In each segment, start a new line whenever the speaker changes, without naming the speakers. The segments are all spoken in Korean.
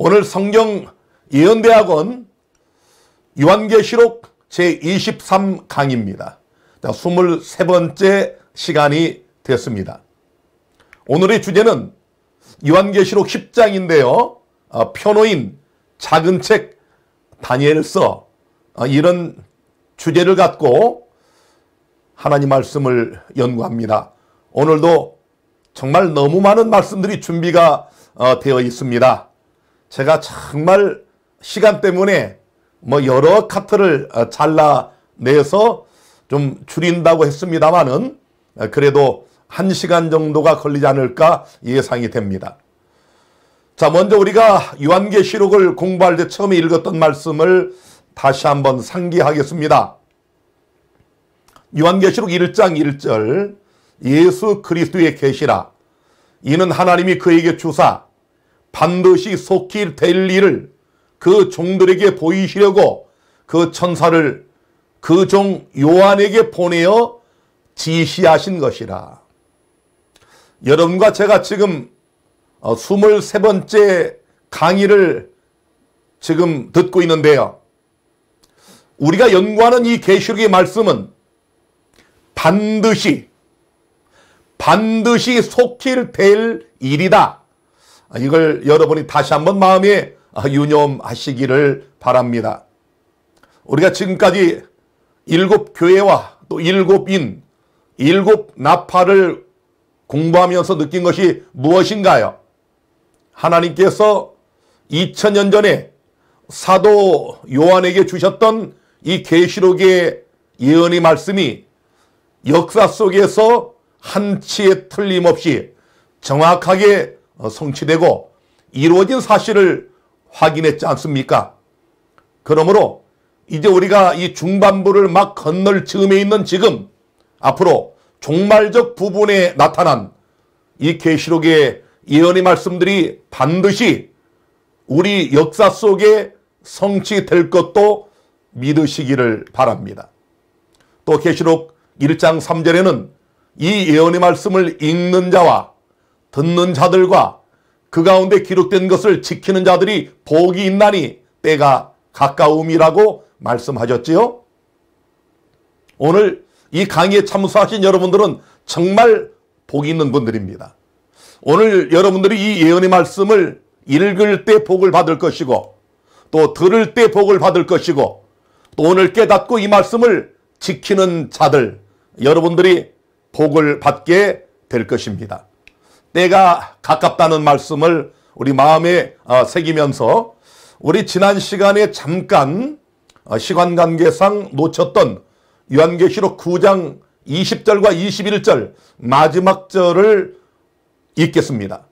오늘 성경 예언대학원 요한계시록 제23강입니다. 23번째 시간이 됐습니다. 오늘의 주제는 요한계시록 10장인데요. 표노인 작은 책 다니엘서 이런 주제를 갖고 하나님 말씀을 연구합니다. 오늘도 정말 너무 많은 말씀들이 준비가 되어 있습니다. 제가 정말 시간 때문에 여러 카트를 잘라내서 좀 줄인다고 했습니다만은 그래도 1시간 정도가 걸리지 않을까 예상이 됩니다. 자, 먼저 우리가 요한계시록을 공부할 때 처음에 읽었던 말씀을 다시 한번 상기하겠습니다. 요한계시록 1장 1절 예수 그리스도의 계시라 이는 하나님이 그에게 주사 반드시 속히 될 일을 그 종들에게 보이시려고 그 천사를 그 종 요한에게 보내어 지시하신 것이라. 여러분과 제가 지금 23번째 강의를 지금 듣고 있는데요. 우리가 연구하는 이 계시록의 말씀은 반드시 속히 될 일이다. 이걸 여러분이 다시 한번 마음에 유념하시기를 바랍니다. 우리가 지금까지 7교회와 또 7인, 7나파를 공부하면서 느낀 것이 무엇인가요? 하나님께서 2000년 전에 사도 요한에게 주셨던 이 계시록의 예언의 말씀이 역사 속에서 한치의 틀림없이 정확하게 성취되고 이루어진 사실을 확인했지 않습니까? 그러므로 이제 우리가 이 중반부를 막 건널 즈음에 있는 지금 앞으로 종말적 부분에 나타난 이 계시록의 예언의 말씀들이 반드시 우리 역사 속에 성취될 것도 믿으시기를 바랍니다. 또 계시록 1장 3절에는 이 예언의 말씀을 읽는 자와 듣는 자들과 그 가운데 기록된 것을 지키는 자들이 복이 있나니 때가 가까움이라고 말씀하셨지요. 오늘 이 강의에 참석하신 여러분들은 정말 복이 있는 분들입니다. 오늘 여러분들이 이 예언의 말씀을 읽을 때 복을 받을 것이고 또 들을 때 복을 받을 것이고 또 오늘 깨닫고 이 말씀을 지키는 자들 여러분들이 복을 받게 될 것입니다. 때가 가깝다는 말씀을 우리 마음에 새기면서 우리 지난 시간에 잠깐 시간 관계상 놓쳤던 요한계시록 9장 20절과 21절 마지막 절을 읽겠습니다.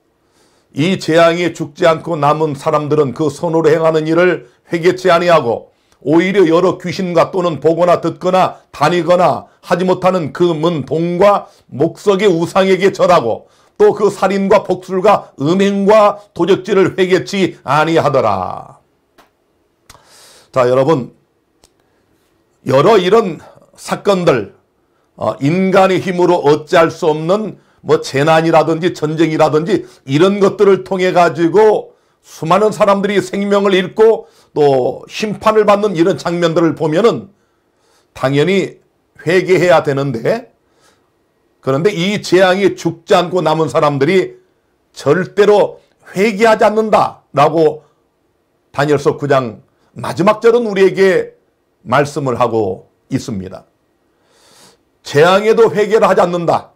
이 재앙에 죽지 않고 남은 사람들은 그 손으로 행하는 일을 회개치 아니하고 오히려 여러 귀신과 또는 보거나 듣거나 다니거나 하지 못하는 그 문 동과 목석의 우상에게 절하고 또 그 살인과 복술과 음행과 도적질을 회개치 아니하더라. 자, 여러분, 여러 이런 사건들 인간의 힘으로 어찌할 수 없는 재난이라든지 전쟁이라든지 이런 것들을 통해 가지고 수많은 사람들이 생명을 잃고 또 심판을 받는 이런 장면들을 보면은 당연히 회개해야 되는데 그런데 이 재앙이 죽지 않고 남은 사람들이 절대로 회개하지 않는다라고 다니엘서 9장 마지막 절은 우리에게 말씀을 하고 있습니다. 재앙에도 회개를 하지 않는다.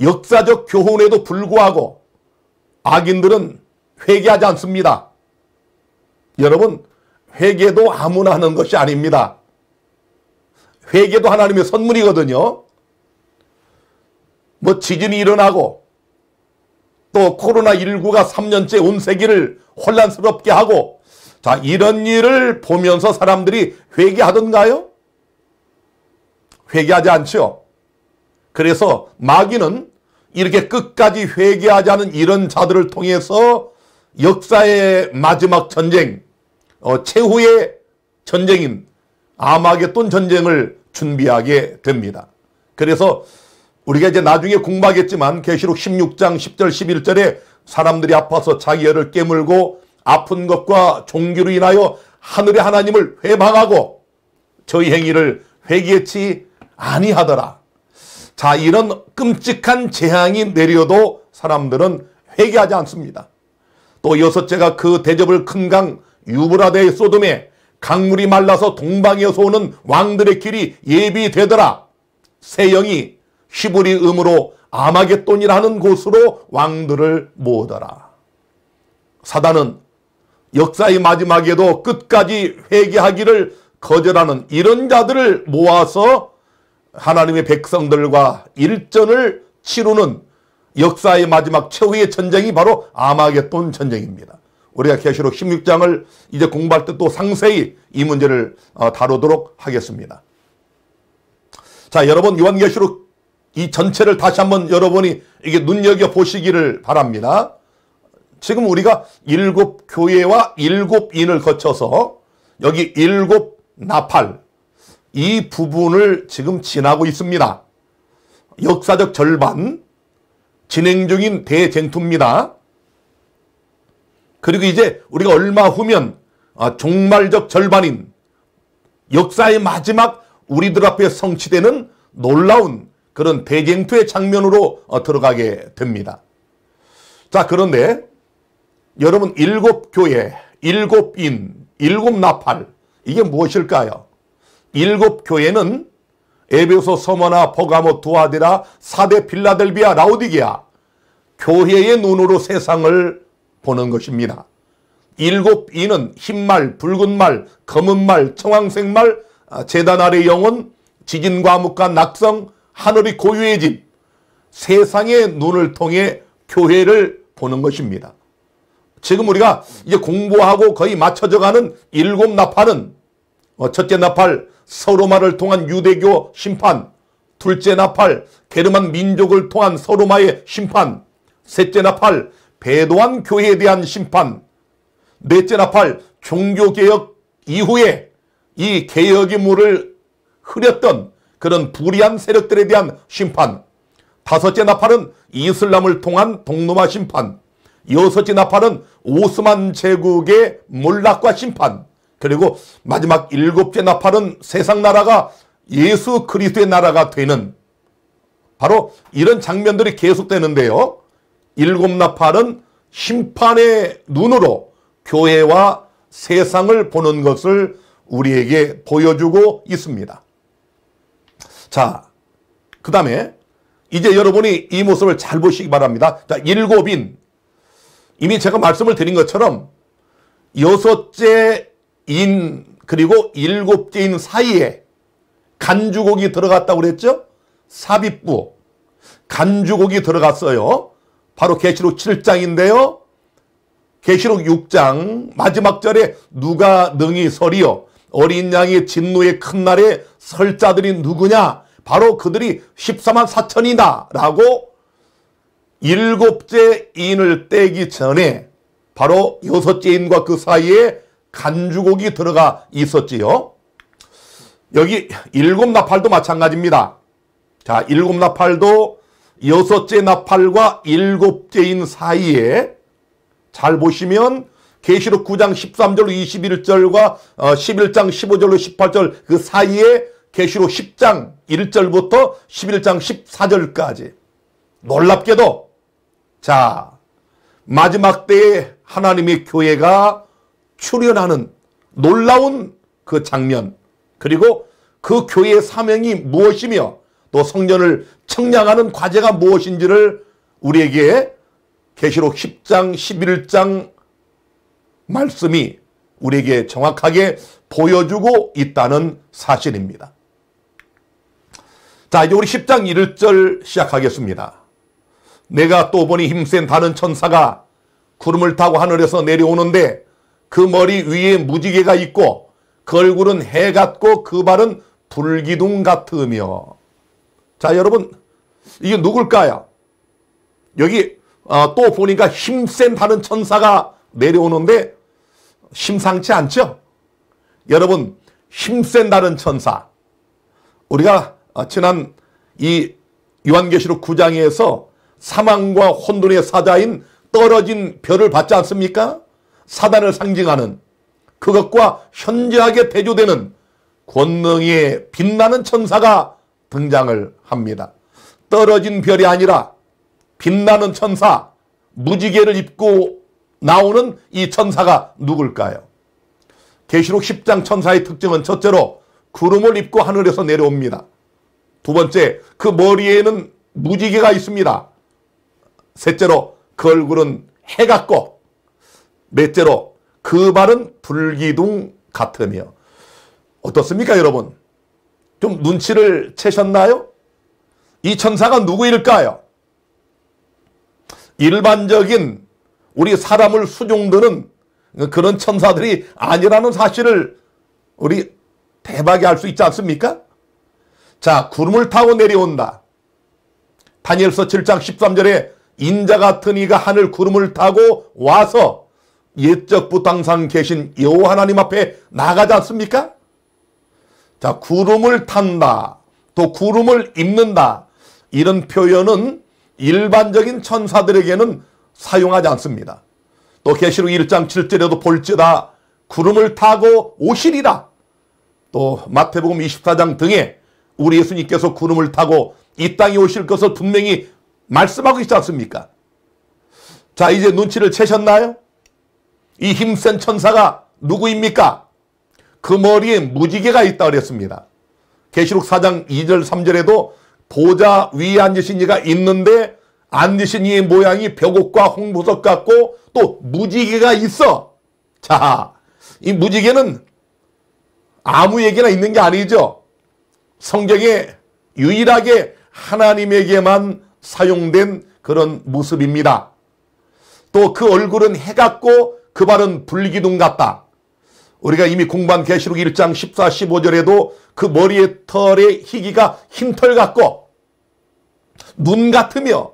역사적 교훈에도 불구하고 악인들은 회개하지 않습니다. 여러분, 회개도 아무나 하는 것이 아닙니다. 회개도 하나님의 선물이거든요. 지진이 일어나고 또 코로나19가 3년째 온 세계를 혼란스럽게 하고 자, 이런 일을 보면서 사람들이 회개하던가요? 회개하지 않죠. 그래서 마귀는 이렇게 끝까지 회개하지 않은 이런 자들을 통해서 역사의 마지막 전쟁, 최후의 전쟁인 아마겟돈 전쟁을 준비하게 됩니다. 그래서 우리가 이제 나중에 공부하겠지만 계시록 16장 10절 11절에 사람들이 아파서 자기 혀를 깨물고 아픈 것과 종기로 인하여 하늘의 하나님을 회방하고 저희 행위를 회개치 아니하더라. 자, 이런 끔찍한 재앙이 내려도 사람들은 회개하지 않습니다. 또 여섯째가 그 대접을 큰 강 유브라데의 소돔에 강물이 말라서 동방에서 오는 왕들의 길이 예비되더라. 새 영이 히브리 음으로 아마겟돈이라는 곳으로 왕들을 모으더라. 사단은 역사의 마지막에도 끝까지 회개하기를 거절하는 이런 자들을 모아서 하나님의 백성들과 일전을 치르는 역사의 마지막 최후의 전쟁이 바로 아마겟돈 전쟁입니다. 우리가 계시록 16장을 이제 공부할 때 또 상세히 이 문제를 다루도록 하겠습니다. 자, 여러분 요한계시록 이 전체를 다시 한번 여러분이 이게 눈여겨보시기를 바랍니다. 지금 우리가 7교회와 7인을 거쳐서 여기 7나팔 이 부분을 지금 지나고 있습니다. 역사적 절반 진행 중인 대쟁투입니다. 그리고 이제 우리가 얼마 후면 종말적 절반인 역사의 마지막 우리들 앞에 성취되는 놀라운 그런 대쟁투의 장면으로 들어가게 됩니다. 자, 그런데 여러분 7교회, 7인, 7나팔 이게 무엇일까요? 7교회는 에베소, 서머나, 버가모, 두아디라, 사대, 필라델비아, 라오디게아 교회의 눈으로 세상을 보는 것입니다. 7인은 흰말, 붉은말, 검은말, 청황색말, 제단 아래 영혼, 지진과 암흑과 낙성, 하늘이 고유의 집, 세상의 눈을 통해 교회를 보는 것입니다. 지금 우리가 이제 공부하고 거의 맞춰져 가는 7나팔은 첫째 나팔 서로마를 통한 유대교 심판, 둘째 나팔 게르만 민족을 통한 서로마의 심판, 셋째 나팔 배도한 교회에 대한 심판, 넷째 나팔 종교개혁 이후에 이 개혁의 물을 흐렸던 그런 불의한 세력들에 대한 심판, 다섯째 나팔은 이슬람을 통한 동로마 심판, 여섯째 나팔은 오스만 제국의 몰락과 심판, 그리고 마지막 7째 나팔은 세상 나라가 예수 그리스도의 나라가 되는 바로 이런 장면들이 계속되는데요. 7나팔은 심판의 눈으로 교회와 세상을 보는 것을 우리에게 보여주고 있습니다. 자, 그 다음에 이제 여러분이 이 모습을 잘 보시기 바랍니다. 자, 7인 이미 제가 말씀을 드린 것처럼 6째 인 그리고 7째 인 사이에 간주곡이 들어갔다고 그랬죠? 삽입부 간주곡이 들어갔어요. 바로 계시록 7장인데요. 계시록 6장 마지막 절에 누가 능히 서리요 어린 양의 진노의 큰 날에 설 자들이 누구냐? 바로 그들이 14만 4천이다 라고 7째 인을 떼기 전에 바로 6째 인과 그 사이에 간주곡이 들어가 있었지요. 여기 7나팔도 마찬가지입니다. 자, 7나팔도 6째 나팔과 7째 인 사이에 잘 보시면 계시록 9장 13절로 21절과 11장 15절로 18절 그 사이에 계시록 10장 1절부터 11장 14절까지 놀랍게도 자 마지막 때에 하나님의 교회가 출현하는 놀라운 그 장면, 그리고 그 교회의 사명이 무엇이며 또 성전을 청량하는 과제가 무엇인지를 우리에게 계시록 10장 11장 말씀이 우리에게 정확하게 보여주고 있다는 사실입니다. 자, 이제 우리 10장 1절 시작하겠습니다. 내가 또 보니 힘센 다른 천사가 구름을 타고 하늘에서 내려오는데 그 머리 위에 무지개가 있고 그 얼굴은 해 같고 그 발은 불기둥 같으며. 자, 여러분 이게 누굴까요? 여기 또 보니까 힘센 다른 천사가 내려오는데 심상치 않죠? 여러분 힘센 다른 천사, 우리가 지난 이 요한계시록 9장에서 사망과 혼돈의 사자인 떨어진 별을 봤지 않습니까? 사단을 상징하는 그것과 현저하게 대조되는 권능의 빛나는 천사가 등장을 합니다. 떨어진 별이 아니라 빛나는 천사, 무지개를 입고 나오는 이 천사가 누굴까요? 계시록 10장 천사의 특징은 첫째로 구름을 입고 하늘에서 내려옵니다. 두 번째, 그 머리에는 무지개가 있습니다. 셋째로, 그 얼굴은 해 같고, 넷째로, 그 발은 불기둥 같으며. 어떻습니까, 여러분? 좀 눈치를 채셨나요? 이 천사가 누구일까요? 일반적인 우리 사람을 수종드는 그런 천사들이 아니라는 사실을 우리 대박에 알 수 있지 않습니까? 자, 구름을 타고 내려온다. 다니엘서 7장 13절에 인자 같은 이가 하늘 구름을 타고 와서 옛적부터 항상 계신 여호와 하나님 앞에 나가지 않습니까? 자, 구름을 탄다, 또 구름을 입는다, 이런 표현은 일반적인 천사들에게는 사용하지 않습니다. 또 계시록 1장 7절에도 볼지어다 구름을 타고 오시리라. 또 마태복음 24장 등에 우리 예수님께서 구름을 타고 이 땅에 오실 것을 분명히 말씀하고 있지 않습니까? 자, 이제 눈치를 채셨나요? 이 힘센 천사가 누구입니까? 그 머리에 무지개가 있다 그랬습니다. 계시록 4장 2절 3절에도 보좌 위에 앉으신 이가 있는데 앉으신 이의 모양이 벽옥과 홍보석 같고 또 무지개가 있어. 자, 이 무지개는 아무에게나 있는 게 아니죠. 성경에 유일하게 하나님에게만 사용된 그런 모습입니다. 또 그 얼굴은 해 같고 그 발은 불기둥 같다. 우리가 이미 공부한 계시록 1장 14, 15절에도 그 머리의 털의 희기가 흰털 같고 눈 같으며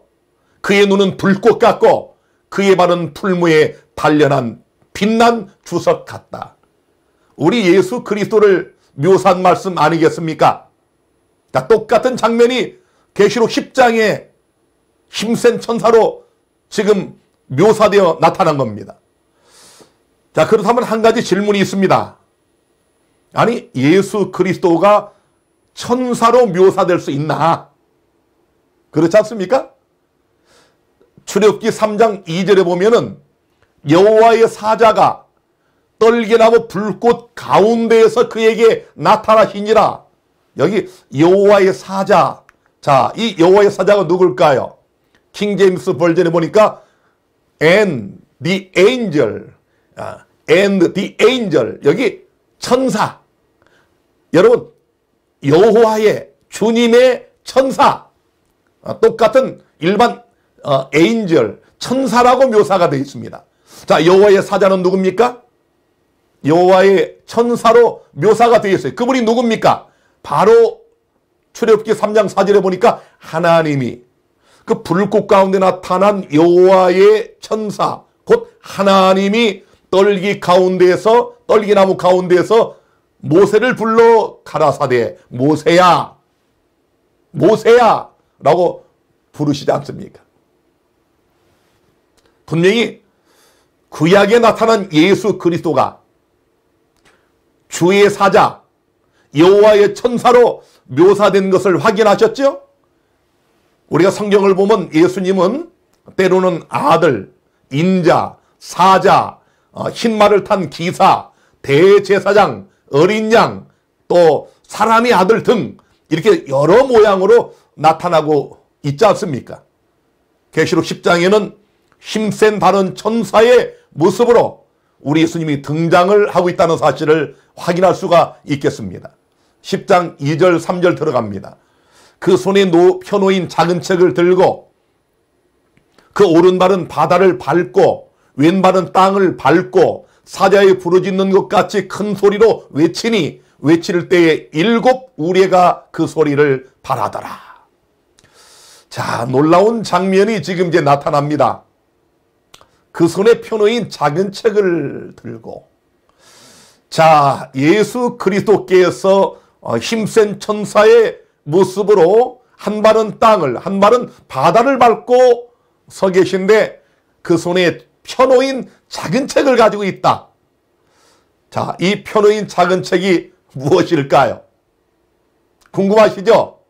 그의 눈은 불꽃 같고 그의 발은 풀무에 단련한 빛난 주석 같다. 우리 예수 그리스도를 묘사한 말씀 아니겠습니까? 자, 똑같은 장면이 계시록 10장에 힘센 천사로 지금 묘사되어 나타난 겁니다. 자, 그렇다면 한 가지 질문이 있습니다. 아니, 예수 그리스도가 천사로 묘사될 수 있나? 그렇지 않습니까? 출애굽기 3장 2절에 보면은 여호와의 사자가 떨기나무 불꽃 가운데에서 그에게 나타나시니라. 여기 여호와의 사자. 자, 이 여호와의 사자가 누굴까요? 킹 제임스 버전에 보니까 and the angel, and the angel, 여기 천사. 여러분, 여호와의 주님의 천사, 똑같은 일반 angel, 천사라고 묘사가 되어 있습니다. 자, 여호와의 사자는 누굽니까? 여호와의 천사로 묘사가 되어 있어요. 그분이 누굽니까? 바로 출애굽기 3장 4절에 보니까 하나님이 그 불꽃 가운데 나타난 여호와의 천사, 곧 하나님이 떨기나무 가운데에서 모세를 불러 가라사대 모세야, 모세야 라고 부르시지 않습니까? 분명히 구약에 나타난 예수 그리스도가 주의 사자, 여호와의 천사로 묘사된 것을 확인하셨죠? 우리가 성경을 보면 예수님은 때로는 아들, 인자, 사자, 흰말을 탄 기사, 대제사장, 어린 양, 또 사람의 아들 등 이렇게 여러 모양으로 나타나고 있지 않습니까? 계시록 10장에는 힘센 다른 천사의 모습으로 우리 예수님이 등장을 하고 있다는 사실을 확인할 수가 있겠습니다. 10장 2절 3절 들어갑니다. 그 손에 펴놓인 작은 책을 들고 그 오른발은 바다를 밟고 왼발은 땅을 밟고 사자의 부르짖는 것 같이 큰 소리로 외치니 외칠 때에 7 우레가 그 소리를 발하더라. 자, 놀라운 장면이 지금 이제 나타납니다. 그 손에 펴놓인 작은 책을 들고, 자, 예수 그리스도께서 힘센 천사의 모습으로 한 발은 땅을, 한 발은 바다를 밟고 서 계신데 그 손에 펴놓인 작은 책을 가지고 있다. 자, 이 펴놓인 작은 책이 무엇일까요? 궁금하시죠?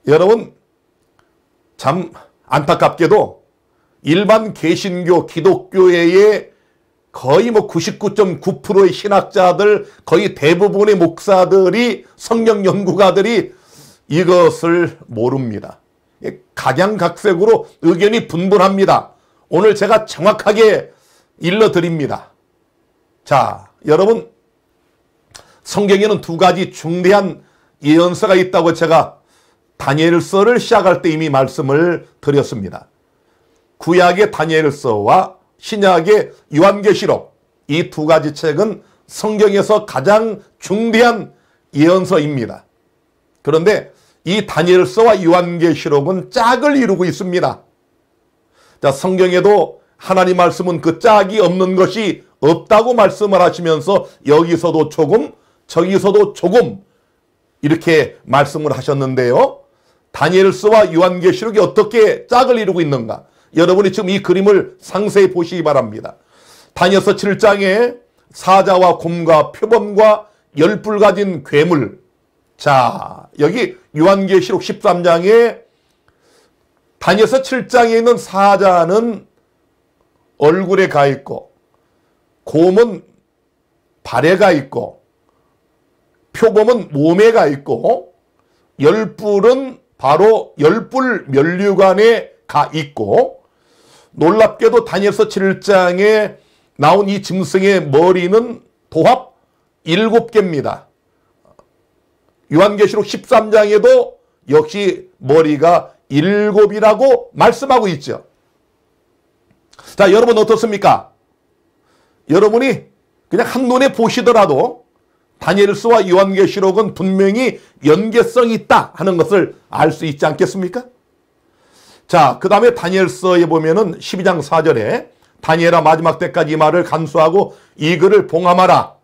여러분, 참 안타깝게도 일반 개신교 기독교회의 거의 99.9%의 신학자들, 거의 대부분의 목사들이, 성경 연구가들이 이것을 모릅니다. 각양각색으로 의견이 분분합니다. 오늘 제가 정확하게 일러드립니다. 자, 여러분, 성경에는 두 가지 중대한 예언서가 있다고 제가 다니엘서를 시작할 때 이미 말씀을 드렸습니다. 구약의 다니엘서와 신약의 요한계시록, 이 두 가지 책은 성경에서 가장 중대한 예언서입니다. 그런데 이 다니엘서와 요한계시록은 짝을 이루고 있습니다. 자, 성경에도 하나님 말씀은 그 짝이 없는 것이 없다고 말씀을 하시면서 여기서도 조금 저기서도 조금 이렇게 말씀을 하셨는데요. 다니엘서와 요한계시록이 어떻게 짝을 이루고 있는가? 여러분이 지금 이 그림을 상세히 보시기 바랍니다. 다니엘서 7장에 사자와 곰과 표범과 10뿔 가진 괴물. 자, 여기 요한계시록 13장에 다니엘서 7장에 있는 사자는 얼굴에 가 있고, 곰은 발에 가 있고, 표범은 몸에 가 있고, 10뿔은 바로 10뿔 면류관에 가 있고, 놀랍게도 다니엘서 7장에 나온 이 짐승의 머리는 도합 7개입니다. 요한계시록 13장에도 역시 머리가 7이라고 말씀하고 있죠. 자, 여러분 어떻습니까? 여러분이 그냥 한눈에 보시더라도 다니엘서와 요한계시록은 분명히 연계성이 있다 하는 것을 알 수 있지 않겠습니까? 자, 그 다음에 다니엘서에 보면은 12장 4절에 다니엘아 마지막 때까지 이 말을 간수하고 이 글을 봉함하라.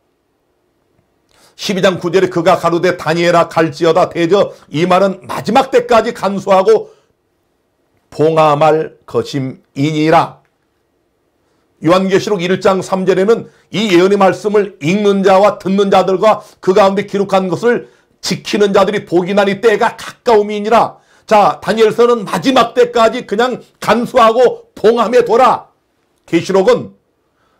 12장 9절에 그가 가로되 다니엘아 갈지어다 대저 이 말은 마지막 때까지 간수하고 봉함할 것임이니라. 요한계시록 1장 3절에는 이 예언의 말씀을 읽는 자와 듣는 자들과 그 가운데 기록한 것을 지키는 자들이 복이 나니 때가 가까움이니라. 자, 다니엘서는 마지막 때까지 그냥 간수하고 봉함해 둬라. 계시록은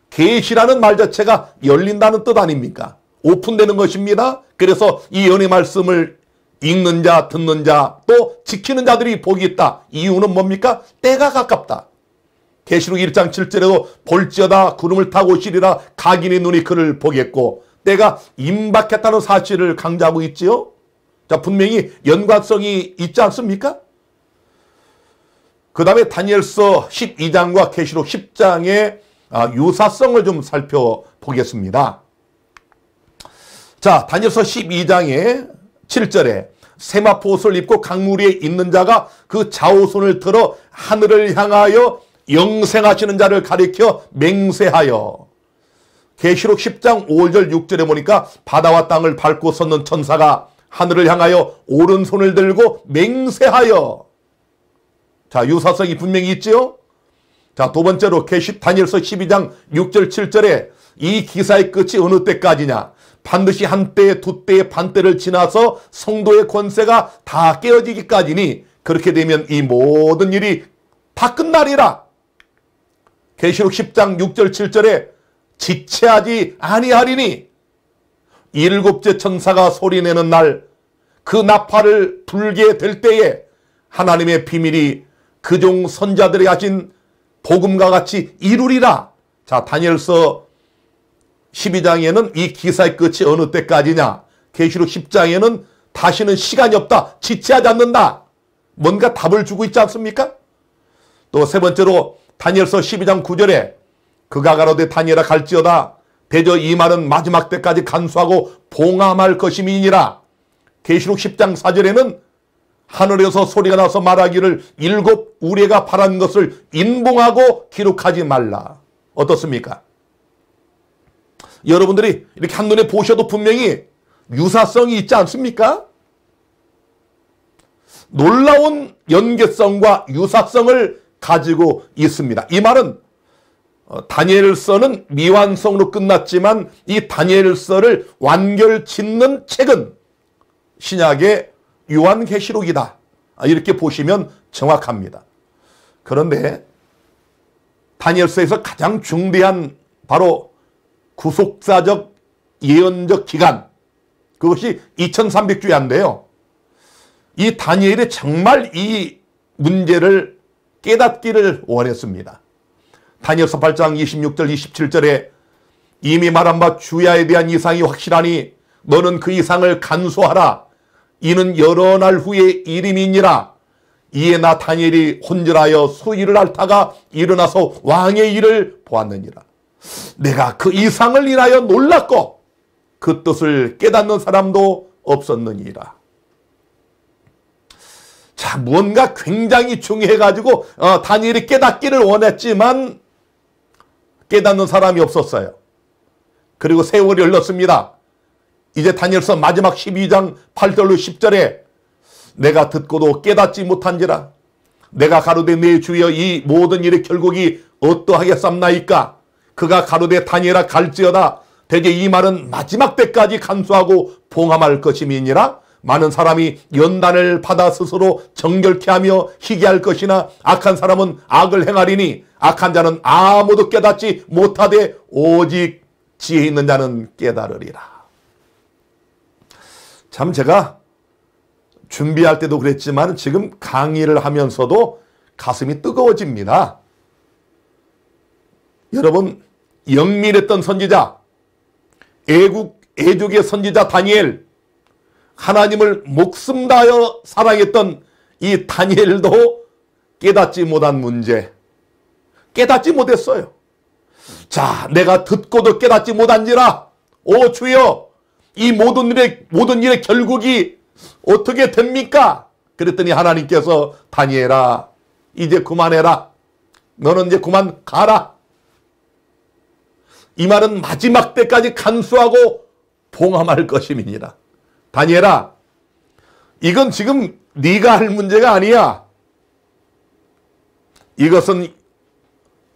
계시라는 말 자체가 열린다는 뜻 아닙니까? 오픈되는 것입니다. 그래서 이 예언의 말씀을 읽는 자, 듣는 자, 또 지키는 자들이 복이 있다. 이유는 뭡니까? 때가 가깝다. 계시록 1장 7절에도 볼지어다 구름을 타고 오시리라 각인의 눈이 그를 보겠고, 때가 임박했다는 사실을 강조하고 있지요. 자, 분명히 연관성이 있지 않습니까? 그 다음에 다니엘서 12장과 계시록 10장의 유사성을 좀 살펴보겠습니다. 자, 다니엘서 12장의 7절에 세마포 옷을 입고 강물 위에 있는 자가 그 좌우손을 들어 하늘을 향하여 영생하시는 자를 가리켜 맹세하여. 계시록 10장 5절 6절에 보니까 바다와 땅을 밟고 섰는 천사가 하늘을 향하여 오른손을 들고 맹세하여. 자, 유사성이 분명히 있지요. 자, 두 번째로 다니엘서 12장 6절 7절에 이 기사의 끝이 어느 때까지냐? 반드시 한때 두 때의 반때를 지나서 성도의 권세가 다 깨어지기까지니 그렇게 되면 이 모든 일이 다 끝나리라. 계시록 10장 6절 7절에 지체하지 아니하리니 일곱째 천사가 소리내는 날 그 나팔을 불게 될 때에 하나님의 비밀이 그종 선자들이 하신 복음과 같이 이루리라. 자, 다니엘서 12장에는 이 기사의 끝이 어느 때까지냐? 계시록 10장에는 다시는 시간이 없다. 지체하지 않는다. 뭔가 답을 주고 있지 않습니까? 또 세 번째로 다니엘서 12장 9절에 그가 가로되 다니엘아 갈지어다 대저 이 말은 마지막 때까지 간수하고 봉함할 것임이니라. 계시록 10장 4절에는 하늘에서 소리가 나서 말하기를 일곱 우레가 바란 것을 인봉하고 기록하지 말라. 어떻습니까? 여러분들이 이렇게 한눈에 보셔도 분명히 유사성이 있지 않습니까? 놀라운 연계성과 유사성을 가지고 있습니다. 이 말은 다니엘서는 미완성으로 끝났지만 이 다니엘서를 완결 짓는 책은 신약의 요한계시록이다. 이렇게 보시면 정확합니다. 그런데 다니엘서에서 가장 중대한 바로 구속사적 예언적 기간, 그것이 2300주야인데요. 이 다니엘이 정말 이 문제를 깨닫기를 원했습니다. 다니엘서 8장 26절 27절에 이미 말한 바 주야에 대한 이상이 확실하니 너는 그 이상을 간수하라. 이는 여러 날 후에 일임이니라. 이에 나 다니엘이 혼절하여 수일을 앓다가 일어나서 왕의 일을 보았느니라. 내가 그 이상을 인하여 놀랐고 그 뜻을 깨닫는 사람도 없었느니라. 자, 무언가 굉장히 중요해가지고 다니엘이 깨닫기를 원했지만 깨닫는 사람이 없었어요. 그리고 세월이 흘렀습니다. 이제 다니엘서 마지막 12장 8절로 10절에 내가 듣고도 깨닫지 못한지라. 내가 가로되 내 주여 이 모든 일의 결국이 어떠하겠삼나이까. 그가 가로되 다니엘아 갈지어다. 대개 이 말은 마지막 때까지 간수하고 봉함할 것임이니라. 많은 사람이 연단을 받아 스스로 정결케 하며 희귀할 것이나 악한 사람은 악을 행하리니 악한 자는 아무도 깨닫지 못하되 오직 지혜 있는 자는 깨달으리라. 참 제가 준비할 때도 그랬지만 지금 강의를 하면서도 가슴이 뜨거워집니다. 여러분, 영민했던 선지자, 애국의 선지자 다니엘, 하나님을 목숨 다하여 사랑했던 이 다니엘도 깨닫지 못한 문제, 깨닫지 못했어요. 자, 내가 듣고도 깨닫지 못한지라. 오 주여, 이 모든 일의 결국이 어떻게 됩니까? 그랬더니 하나님께서 다니엘아, 이제 그만해라. 너는 이제 그만 가라. 이 말은 마지막 때까지 간수하고 봉함할 것임이니라. 다니엘아, 이건 지금 네가 할 문제가 아니야. 이것은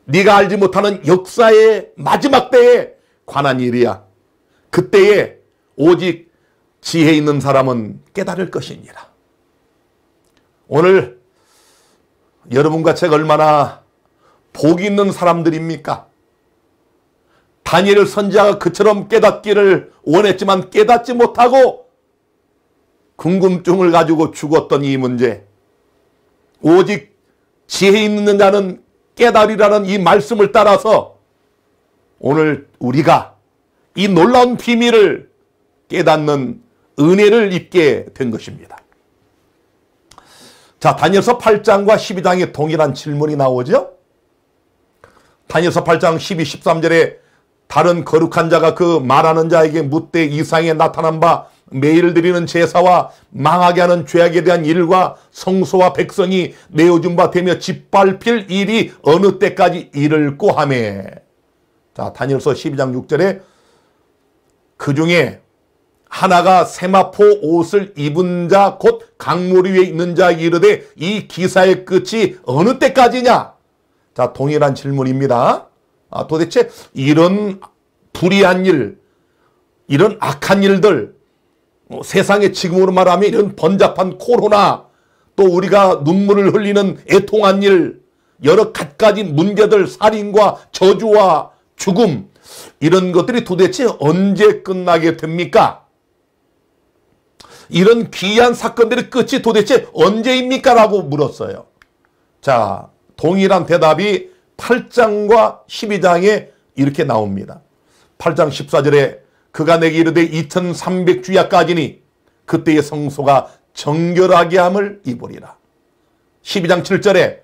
네가 알지 못하는 역사의 마지막 때에 관한 일이야. 그때에 오직 지혜 있는 사람은 깨달을 것이니라. 오늘 여러분과 제가 얼마나 복이 있는 사람들입니까? 다니엘 선지자가 그처럼 깨닫기를 원했지만 깨닫지 못하고 궁금증을 가지고 죽었던 이 문제, 오직 지혜 있는 자는 깨달으리라는 이 말씀을 따라서 오늘 우리가 이 놀라운 비밀을 깨닫는 은혜를 입게 된 것입니다. 자, 다니엘서 8장과 12장에 동일한 질문이 나오죠. 다니엘서 8장 12, 13절에 다른 거룩한 자가 그 말하는 자에게 묻되 이상에 나타난 바 매일 드리는 제사와 망하게 하는 죄악에 대한 일과 성소와 백성이 내어준 바 되며 짓밟힐 일이 어느 때까지 이를꼬 하매. 자, 다니엘서 12장 6절에 그 중에 하나가 세마포 옷을 입은 자 곧 강물 위에 있는 자에게 이르되 이 기사의 끝이 어느 때까지냐. 자, 동일한 질문입니다. 도대체 이런 불의한 일, 이런 악한 일들, 세상에 지금으로 말하면 이런 번잡한 코로나, 또 우리가 눈물을 흘리는 애통한 일, 여러 갖가지 문제들, 살인과 저주와 죽음, 이런 것들이 도대체 언제 끝나게 됩니까? 이런 귀한 사건들의 끝이 도대체 언제입니까? 라고 물었어요. 자, 동일한 대답이 8장과 12장에 이렇게 나옵니다. 8장 14절에 그가 내게 이르되 2300주야까지니 그때의 성소가 정결하게 함을 입으리라. 12장 7절에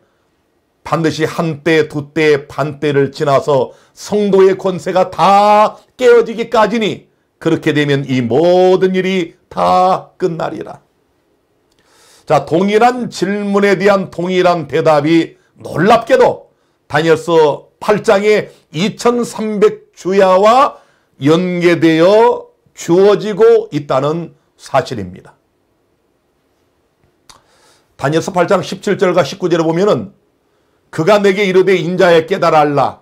반드시 한때, 두때, 반때를 지나서 성도의 권세가 다 깨어지기까지니 그렇게 되면 이 모든 일이 다 끝나리라. 자, 동일한 질문에 대한 동일한 대답이 놀랍게도 다니엘서 8장의 2300주야와 연계되어 주어지고 있다는 사실입니다. 다니엘서 8장 17절과 19절에 보면은 그가 내게 이르되 인자에 깨달아 알라.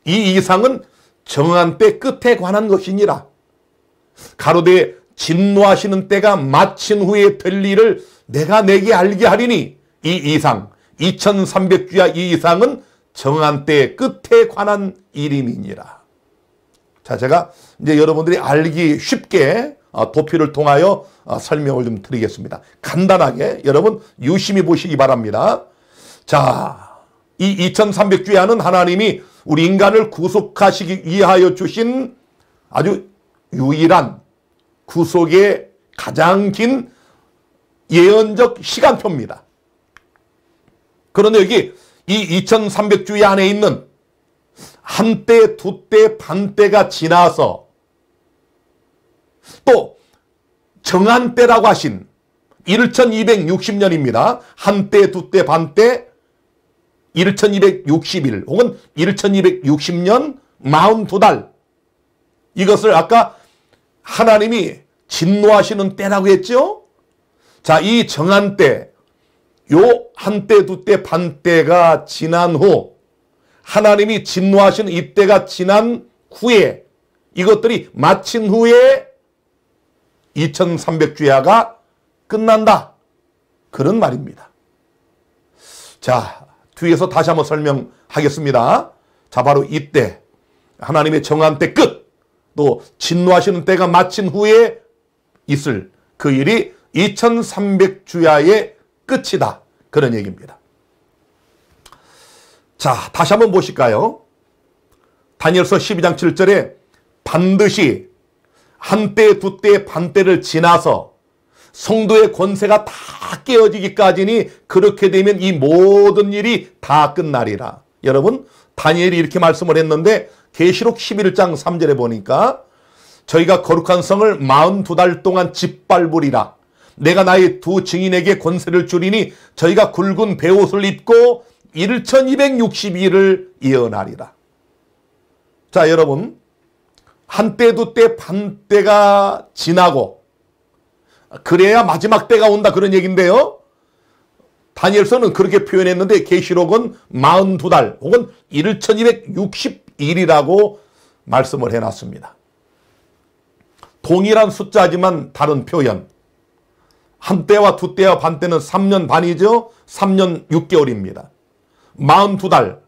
이 이상은 정한 때 끝에 관한 것이니라. 가로되 진노하시는 때가 마친 후에 될 일을 내가 내게 알게 하리니 이 이상 2300주야 이 이상은 정한 때 끝에 관한 일임이니라. 자, 제가 이제 여러분들이 알기 쉽게 도표를 통하여 설명을 좀 드리겠습니다. 간단하게 여러분 유심히 보시기 바랍니다. 자, 이 2300주야는 하나님이 우리 인간을 구속하시기 위하여 주신 아주 유일한 구속의 가장 긴 예언적 시간표입니다. 그런데 여기 이 2300주야 안에 있는 한때, 두때, 반때가 지나서 또 정한 때라고 하신 1260년입니다. 한때, 두때, 반때 1260일 혹은 1260년 42달, 이것을 아까 하나님이 진노하시는 때라고 했죠. 자, 이 정한 때, 요 한때, 두때, 반때가 지난 후 하나님이 진노하시는 이때가 지난 후에 이것들이 마친 후에 2300주야가 끝난다, 그런 말입니다. 자, 뒤에서 다시 한번 설명하겠습니다. 자, 바로 이때 하나님의 정한 때 끝, 또 진노하시는 때가 마친 후에 있을 그 일이 2300주야의 끝이다, 그런 얘기입니다. 자, 다시 한번 보실까요? 다니엘서 12장 7절에 반드시 한때, 두때, 반때를 지나서 성도의 권세가 다 깨어지기까지니 그렇게 되면 이 모든 일이 다 끝나리라. 여러분, 다니엘이 이렇게 말씀을 했는데 계시록 11장 3절에 보니까 저희가 거룩한 성을 42달 동안 짓밟으리라. 내가 나의 두 증인에게 권세를 주리니 저희가 굵은 베옷을 입고 1260일을 예언하리라. 자, 여러분, 한때, 두때, 반때가 지나고 그래야 마지막 때가 온다, 그런 얘기인데요. 다니엘서는 그렇게 표현했는데 계시록은 42달 혹은 1260일이라고 말씀을 해놨습니다. 동일한 숫자지만 다른 표현. 한때와 두때와 반때는 3년 반이죠. 3년 6개월입니다. 42달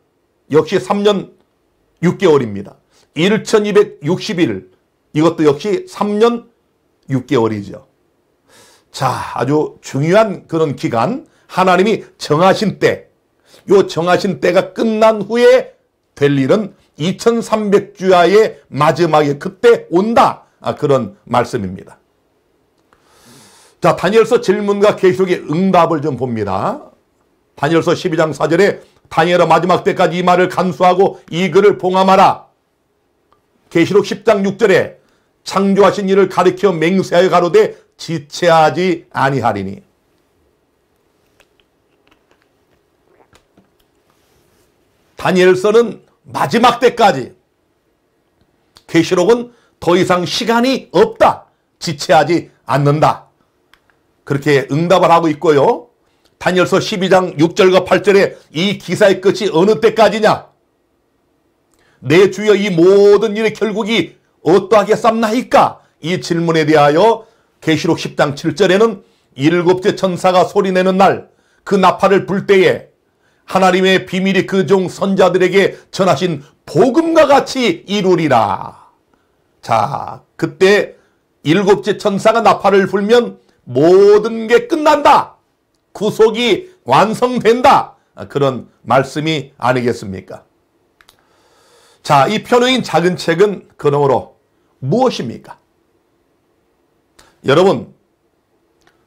역시 3년 6개월입니다. 1260일 이것도 역시 3년 6개월이죠. 자, 아주 중요한 그런 기간, 하나님이 정하신 때, 요 정하신 때가 끝난 후에 될 일은 2300주야의 마지막에 그때 온다, 그런 말씀입니다. 자, 다니엘서 질문과 계시록의 응답을 좀 봅니다. 다니엘서 12장 4절에 다니엘아 마지막 때까지 이 말을 간수하고 이 글을 봉함하라. 계시록 10장 6절에 창조하신 이를 가리켜 맹세하여 가로되 지체하지 아니하리니. 다니엘서는 마지막 때까지, 계시록은 더 이상 시간이 없다, 지체하지 않는다, 그렇게 응답을 하고 있고요. 다니엘서 12장 6절과 8절에 이 기사의 끝이 어느 때까지냐? 내 주여 이 모든 일의 결국이 어떠하겠삼나이까? 이 질문에 대하여 계시록 10장 7절에는 일곱째 천사가 소리내는 날 그 나팔을 불 때에 하나님의 비밀이 그 종 선자들에게 전하신 복음과 같이 이루리라. 자, 그때 일곱째 천사가 나팔을 불면 모든 게 끝난다, 구속이 완성된다, 그런 말씀이 아니겠습니까? 자, 이 편의인 작은 책은 그러므로 무엇입니까? 여러분,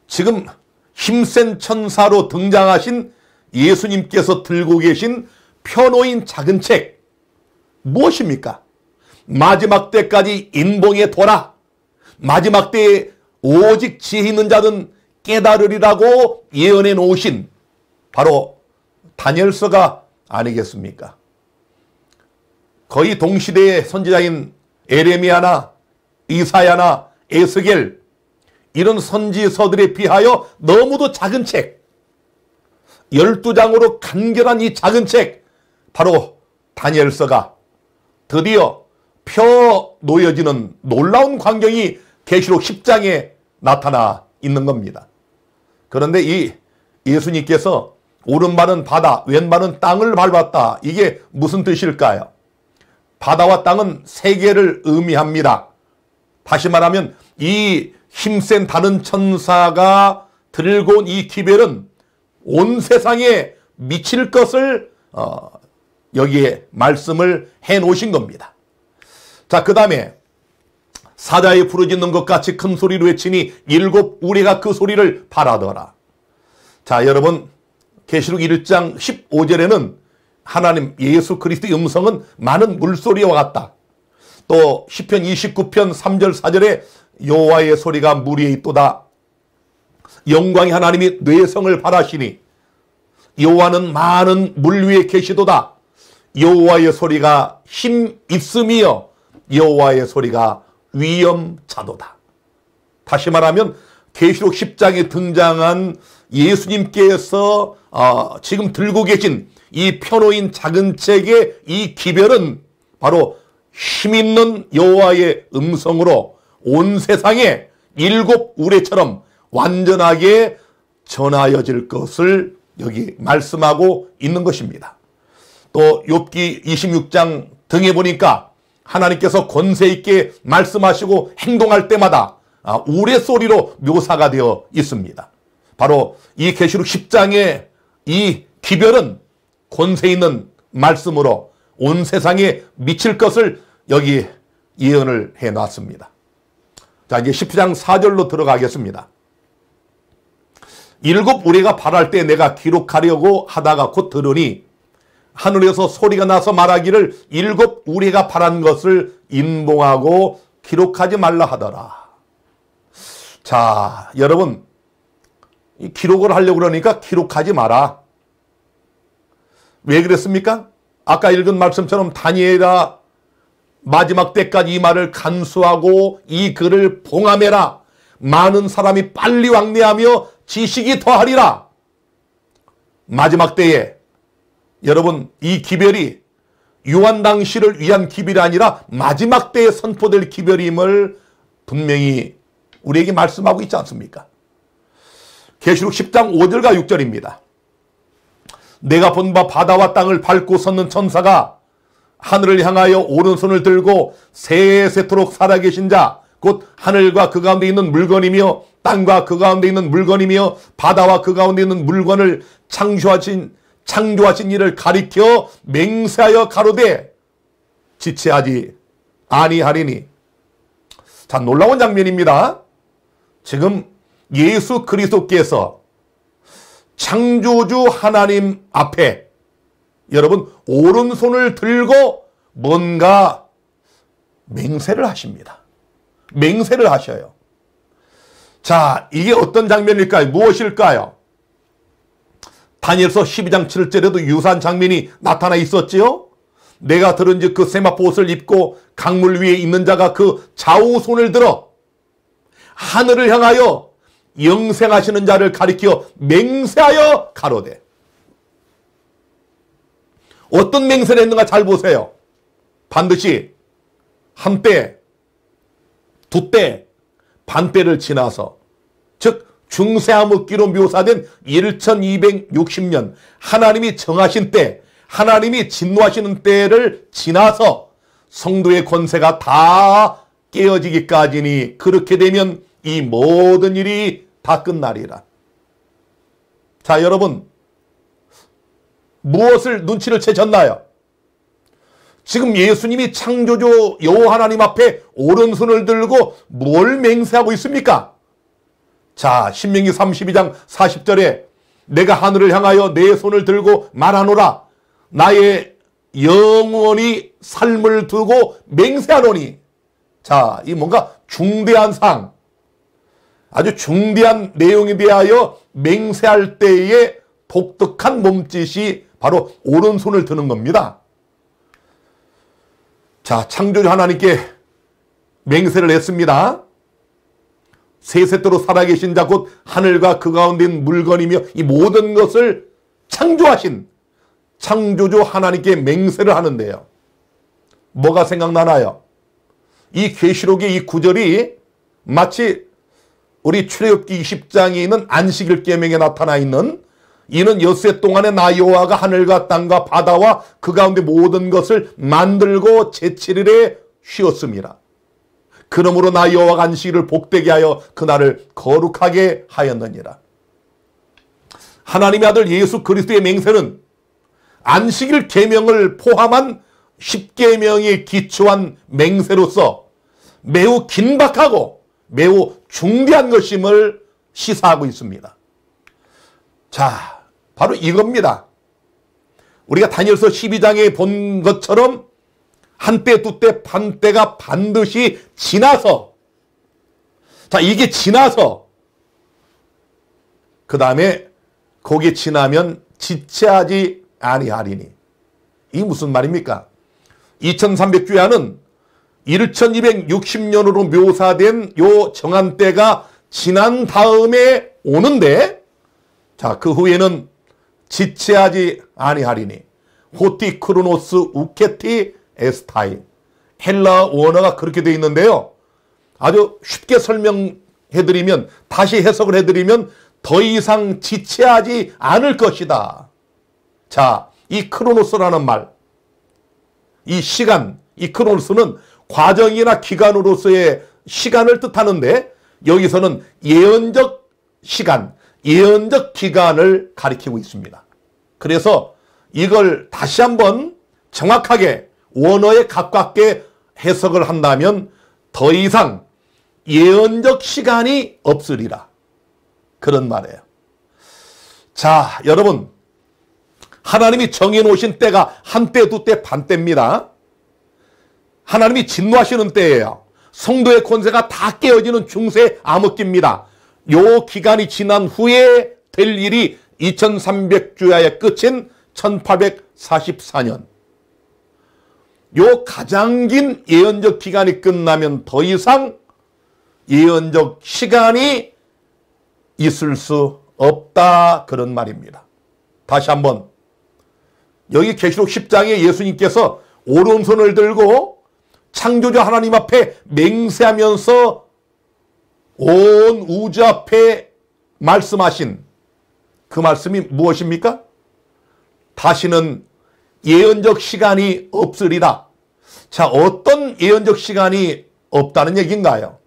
지금 힘센 천사로 등장하신 예수님께서 들고 계신 편오인 작은 책 무엇입니까? 마지막 때까지 인봉에 둬라, 마지막 때에 오직 지혜 있는 자는 깨달으리라고 예언해 놓으신 바로 다니엘서가 아니겠습니까? 거의 동시대의 선지자인 에레미야나 이사야나 에스겔, 이런 선지서들에 비하여 너무도 작은 책, 12장으로 간결한 이 작은 책, 바로 다니엘서가 드디어 펴 놓여지는 놀라운 광경이 계시록 10장에 나타나 있는 겁니다. 그런데 이 예수님께서 오른발은 바다, 왼발은 땅을 밟았다. 이게 무슨 뜻일까요? 바다와 땅은 세계를 의미합니다. 다시 말하면 이 힘센 다른 천사가 들고 온 이 기별은 온 세상에 미칠 것을 여기에 말씀을 해 놓으신 겁니다. 자, 그 다음에 사자의 부르짖는 것 같이 큰 소리로 외치니 일곱 우레가 그 소리를 발하더라. 자, 여러분, 계시록 1장 15절에는 하나님 예수 그리스도의 음성은 많은 물소리와 같다. 또 시편 29편 3절 4절에 여호와의 소리가 물 위에 있도다. 영광의 하나님이 뇌성을 발하시니 여호와는 많은 물 위에 계시도다. 여호와의 소리가 힘 있음이여 여호와의 소리가 위엄차도다. 다시 말하면 계시록 10장에 등장한 예수님께서 지금 들고 계신 이 펴놓인 작은 책의 이 기별은 바로 힘있는 여호와의 음성으로 온 세상에 일곱 우레처럼 완전하게 전하여질 것을 여기 말씀하고 있는 것입니다. 또 욥기 26장 등에 보니까 하나님께서 권세 있게 말씀하시고 행동할 때마다 우레소리로 묘사가 되어 있습니다. 바로 이 계시록 10장의 이 기별은 권세 있는 말씀으로 온 세상에 미칠 것을 여기 예언을 해놨습니다. 자, 이제 10장 4절로 들어가겠습니다. 일곱 우레가 발할 때 내가 기록하려고 하다가 곧 들으니 하늘에서 소리가 나서 말하기를 일곱 우레가 발한 것을 인봉하고 기록하지 말라 하더라. 자, 여러분, 기록을 하려고 그러니까 기록하지 마라. 왜 그랬습니까? 아까 읽은 말씀처럼 다니엘아 마지막 때까지 이 말을 간수하고 이 글을 봉함해라. 많은 사람이 빨리 왕래하며 지식이 더하리라. 마지막 때에 여러분, 이 기별이 유한 당시를 위한 기별이 아니라 마지막 때에 선포될 기별임을 분명히 우리에게 말씀하고 있지 않습니까? 계시록 10장 5절과 6절입니다. 내가 본 바 바다와 땅을 밟고 섰는 천사가 하늘을 향하여 오른손을 들고 세세토록 살아계신 자 곧 하늘과 그 가운데 있는 물건이며 땅과 그 가운데 있는 물건이며 바다와 그 가운데 있는 물건을 창조하신 이를 가리켜 맹세하여 가로되 지체하지 아니하리니. 자, 놀라운 장면입니다. 지금 예수 그리스도께서 창조주 하나님 앞에 여러분 오른손을 들고 뭔가 맹세를 하십니다. 맹세를 하셔요. 자, 이게 어떤 장면일까요? 무엇일까요? 다니엘서 12장 7절에도 유사한 장면이 나타나 있었지요. 내가 들은즉 그 세마포 옷을 입고 강물 위에 있는 자가 그 좌우 손을 들어 하늘을 향하여 영생하시는 자를 가리켜 맹세하여 가로되. 어떤 맹세를 했는가 잘 보세요. 반드시 한 때, 두 때, 반때를 지나서, 즉 중세암흑기로 묘사된 1260년 하나님이 정하신 때, 하나님이 진노하시는 때를 지나서 성도의 권세가 다 깨어지기까지니 그렇게 되면 이 모든 일이 다 끝나리라. 자, 여러분, 무엇을 눈치를 채셨나요? 지금 예수님이 창조주 여호와 하나님 앞에 오른손을 들고 뭘 맹세하고 있습니까? 자, 신명기 32장 40절에 내가 하늘을 향하여 내 손을 들고 말하노라. 나의 영원히 삶을 두고 맹세하노니. 자, 이 뭔가 중대한 상, 아주 중대한 내용에 대하여 맹세할 때의 독특한 몸짓이 바로 오른손을 드는 겁니다. 자, 창조주 하나님께 맹세를 했습니다. 세세토록 살아계신 자 곧 하늘과 그 가운데 있는 물건이며 이 모든 것을 창조하신 창조주 하나님께 맹세를 하는데요. 뭐가 생각나나요? 이 계시록의 이 구절이 마치 우리 출애굽기 20장에 있는 안식일 계명에 나타나 있는 이는 엿새 동안에 나 여호와가 하늘과 땅과 바다와 그 가운데 모든 것을 만들고 제7일에 쉬었습니다. 그러므로 나 여호와가 안식일을 복되게 하여 그날을 거룩하게 하였느니라. 하나님의 아들 예수 그리스도의 맹세는 안식일 계명을 포함한 10계명에 기초한 맹세로서 매우 긴박하고 매우 중대한 것임을 시사하고 있습니다. 자, 바로 이겁니다. 우리가 다니엘서 12장에 본 것처럼 한때 두때 반때가 반드시 지나서, 자, 이게 지나서 그 다음에 거기에 지나면 지체하지 아니하리니. 이게 무슨 말입니까? 2300주야는 1260년으로 묘사된 요 정한 때가 지난 다음에 오는데, 자, 그 후에는 지체하지 아니하리니. 호티 크로노스 우케티 에스타이. 헬라 원어가 그렇게 되어 있는데요. 아주 쉽게 설명해드리면, 다시 해석을 해드리면 더 이상 지체하지 않을 것이다. 자, 이 크로노스라는 말, 이 시간, 이 크로노스는 과정이나 기간으로서의 시간을 뜻하는데, 여기서는 예언적 시간, 예언적 기간을 가리키고 있습니다. 그래서 이걸 다시 한번 정확하게 원어에 가깝게 해석을 한다면 더 이상 예언적 시간이 없으리라. 그런 말이에요. 자, 여러분, 하나님이 정해놓으신 때가 한때, 두때, 반때입니다. 하나님이 진노하시는 때예요. 성도의 권세가 다 깨어지는 중세 암흑기입니다. 요 기간이 지난 후에 될 일이 2300주야의 끝인 1844년. 요 가장 긴 예언적 기간이 끝나면 더 이상 예언적 시간이 있을 수 없다, 그런 말입니다. 다시 한번, 여기 계시록 10장에 예수님께서 오른손을 들고 창조주 하나님 앞에 맹세하면서 온 우주 앞에 말씀하신 그 말씀이 무엇입니까? 다시는 예언적 시간이 없으리라. 자, 어떤 예언적 시간이 없다는 얘기인가요?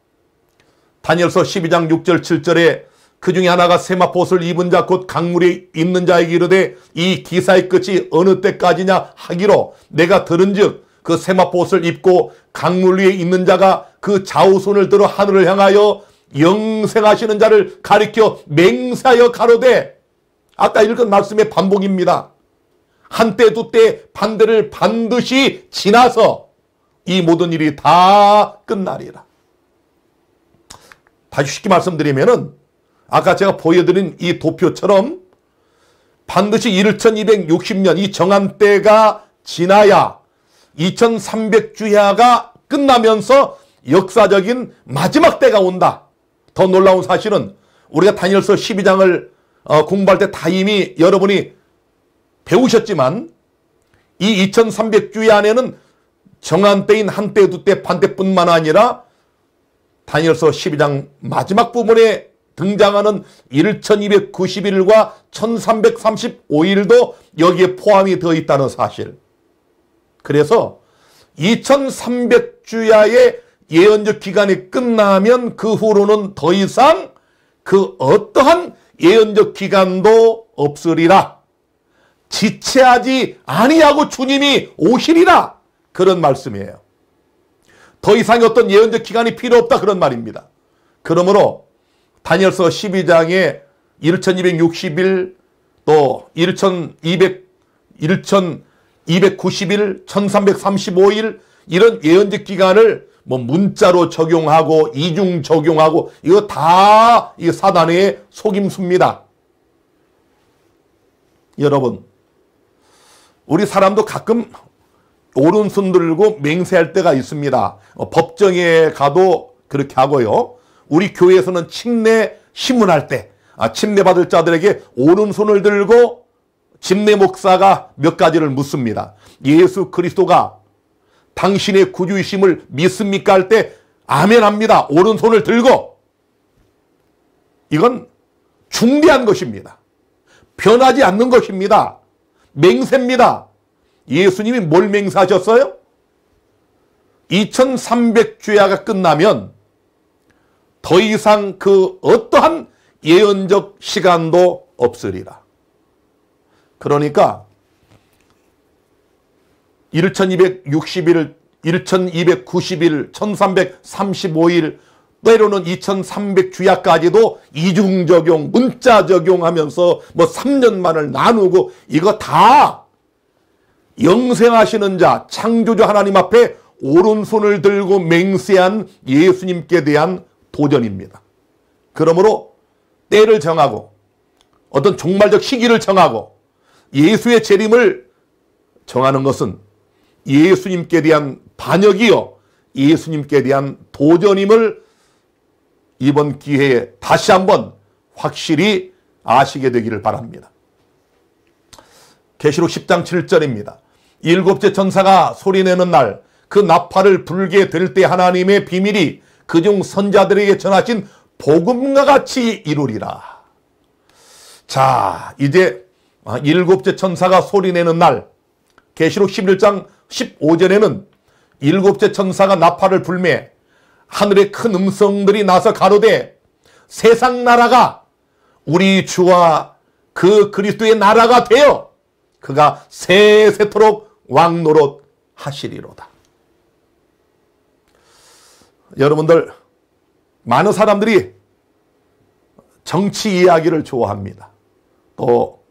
다니엘서 12장 6절 7절에 그 중에 하나가 세마포옷을 입은 자 곧 강물에 있는 자에게 이르되 이 기사의 끝이 어느 때까지냐 하기로 내가 들은즉 그 세마포옷을 입고 강물 위에 있는 자가 그 좌우손을 들어 하늘을 향하여 영생하시는 자를 가리켜 맹세하여 가로되, 아까 읽은 말씀의 반복입니다. 한때 두때 반대를 반드시 지나서 이 모든 일이 다 끝나리라. 다시 쉽게 말씀드리면은 아까 제가 보여드린 이 도표처럼 반드시 1260년 이 정한 때가 지나야 2300주야가 끝나면서 역사적인 마지막 때가 온다. 더 놀라운 사실은 우리가 다니엘서 12장을 공부할 때 다 이미 여러분이 배우셨지만 이 2300주야 안에는 정한 때인 한때, 두때, 반때뿐만 아니라 다니엘서 12장 마지막 부분에 등장하는 1290일과 1335일도 여기에 포함이 되어 있다는 사실. 그래서 2300주야의 예언적 기간이 끝나면 그 후로는 더 이상 그 어떠한 예언적 기간도 없으리라. 지체하지 아니하고 주님이 오시리라. 그런 말씀이에요. 더 이상의 어떤 예언적 기간이 필요 없다, 그런 말입니다. 그러므로 다니엘서 12장에 1260일 또 1290일 1335일 이런 예언적 기간을 뭐 문자로 적용하고 이중 적용하고 이거 다 이 사단의 속임수입니다. 여러분, 우리 사람도 가끔 오른손 들고 맹세할 때가 있습니다. 법정에 가도 그렇게 하고요. 우리 교회에서는 침례 신문할 때 침례 받을 자들에게 오른손을 들고 침례 목사가 몇 가지를 묻습니다. 예수 그리스도가 당신의 구주이심을 믿습니까? 할 때 아멘 합니다. 오른손을 들고. 이건 중대한 것입니다. 변하지 않는 것입니다. 맹세입니다. 예수님이 뭘 맹세하셨어요? 2300주야가 끝나면 더 이상 그 어떠한 예언적 시간도 없으리라. 그러니까 1260일, 1290일, 1335일, 때로는 2300주야까지도 이중 적용, 문자 적용하면서 뭐 3년만을 나누고 이거 다 영생하시는 자, 창조주 하나님 앞에 오른손을 들고 맹세한 예수님께 대한 도전입니다. 그러므로 때를 정하고 어떤 종말적 시기를 정하고 예수의 재림을 정하는 것은 예수님께 대한 반역이요 예수님께 대한 도전임을 이번 기회에 다시 한번 확실히 아시게 되기를 바랍니다. 계시록 10장 7절입니다. 일곱째 천사가 소리내는 날 그 나팔을 불게 될 때 하나님의 비밀이 그중 선자들에게 전하신 복음과 같이 이루리라. 자, 이제 일곱째 천사가 소리내는 날 계시록 11장 15절에는 일곱째 천사가 나팔을 불매 하늘에 큰 음성들이 나서 가로되 세상 나라가 우리 주와 그 그리스도의 나라가 되어 그가 세세토록 왕노릇 하시리로다. 여러분들, 많은 사람들이 정치 이야기를 좋아합니다. 또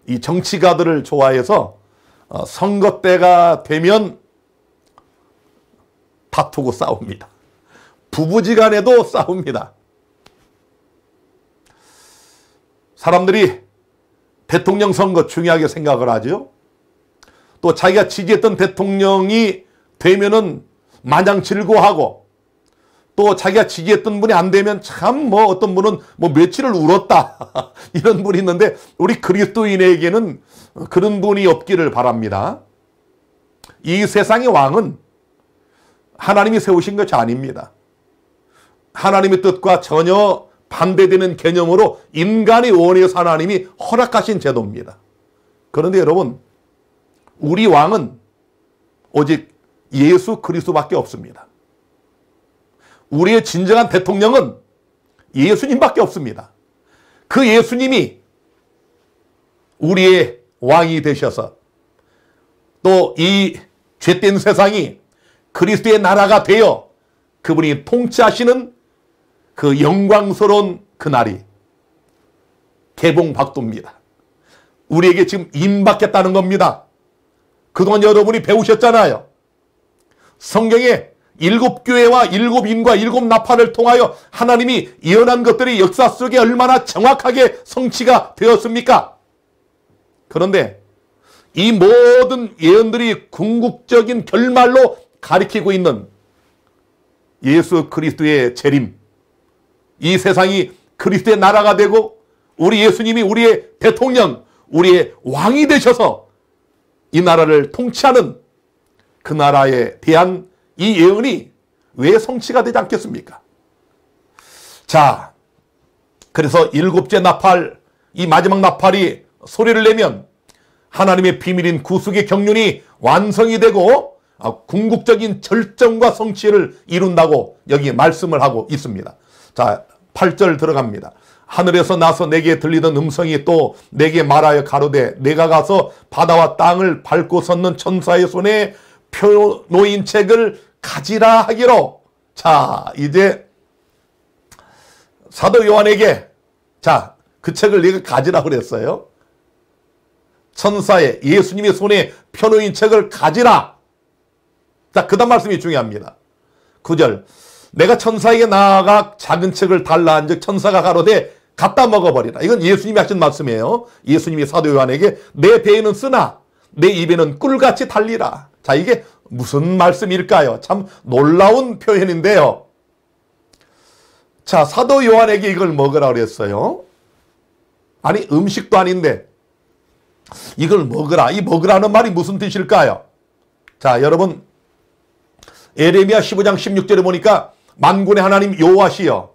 이 정치가들을 좋아해서 선거 때가 되면 다투고 싸웁니다. 부부지간에도 싸웁니다. 사람들이 대통령 선거 중요하게 생각을 하죠. 또 자기가 지지했던 대통령이 되면은 마냥 즐거워하고 또 자기가 지지했던 분이 안 되면 참 뭐 어떤 분은 뭐 며칠을 울었다 이런 분이 있는데 우리 그리스도인에게는 그런 분이 없기를 바랍니다. 이 세상의 왕은 하나님이 세우신 것이 아닙니다. 하나님의 뜻과 전혀 반대되는 개념으로 인간이 원해서 하나님이 허락하신 제도입니다. 그런데 여러분, 우리 왕은 오직 예수 그리스도밖에 없습니다. 우리의 진정한 대통령은 예수님밖에 없습니다. 그 예수님이 우리의 왕이 되셔서 또 이 죄된 세상이 그리스도의 나라가 되어 그분이 통치하시는 그 영광스러운 그날이 개봉박도입니다. 우리에게 지금 임박했다는 겁니다. 그동안 여러분이 배우셨잖아요. 성경에 일곱 교회와 일곱 인과 일곱 나팔을 통하여 하나님이 예언한 것들이 역사 속에 얼마나 정확하게 성취가 되었습니까? 그런데 이 모든 예언들이 궁극적인 결말로 가리키고 있는 예수 그리스도의 재림, 이 세상이 그리스도의 나라가 되고 우리 예수님이 우리의 대통령, 우리의 왕이 되셔서 이 나라를 통치하는 그 나라에 대한 이 예언이 왜 성취가 되지 않겠습니까? 자, 그래서 일곱째 나팔, 이 마지막 나팔이 소리를 내면 하나님의 비밀인 구속의 경륜이 완성이 되고 궁극적인 절정과 성취를 이룬다고 여기 말씀을 하고 있습니다. 자, 8절 들어갑니다. 하늘에서 나서 내게 들리던 음성이 또 내게 말하여 가로되 내가 가서 바다와 땅을 밟고 섰는 천사의 손에 표 놓인 책을 가지라 하기로. 자, 이제 사도 요한에게 자, 그 책을 네가 가지라 그랬어요. 천사의 예수님의 손에 표 놓인 책을 가지라. 자, 그 다음 말씀이 중요합니다. 9절 내가 천사에게 나아가 작은 책을 달라 한즉 천사가 가로되 갖다 먹어버리라. 이건 예수님이 하신 말씀이에요. 예수님이 사도 요한에게 내 배에는 쓰나 내 입에는 꿀같이 달리라. 자, 이게 무슨 말씀일까요? 참 놀라운 표현인데요. 자, 사도 요한에게 이걸 먹으라 그랬어요. 아니, 음식도 아닌데 이걸 먹으라. 이 먹으라는 말이 무슨 뜻일까요? 자, 여러분, 에레미야 15장 16절에 보니까 만군의 하나님 여호와시여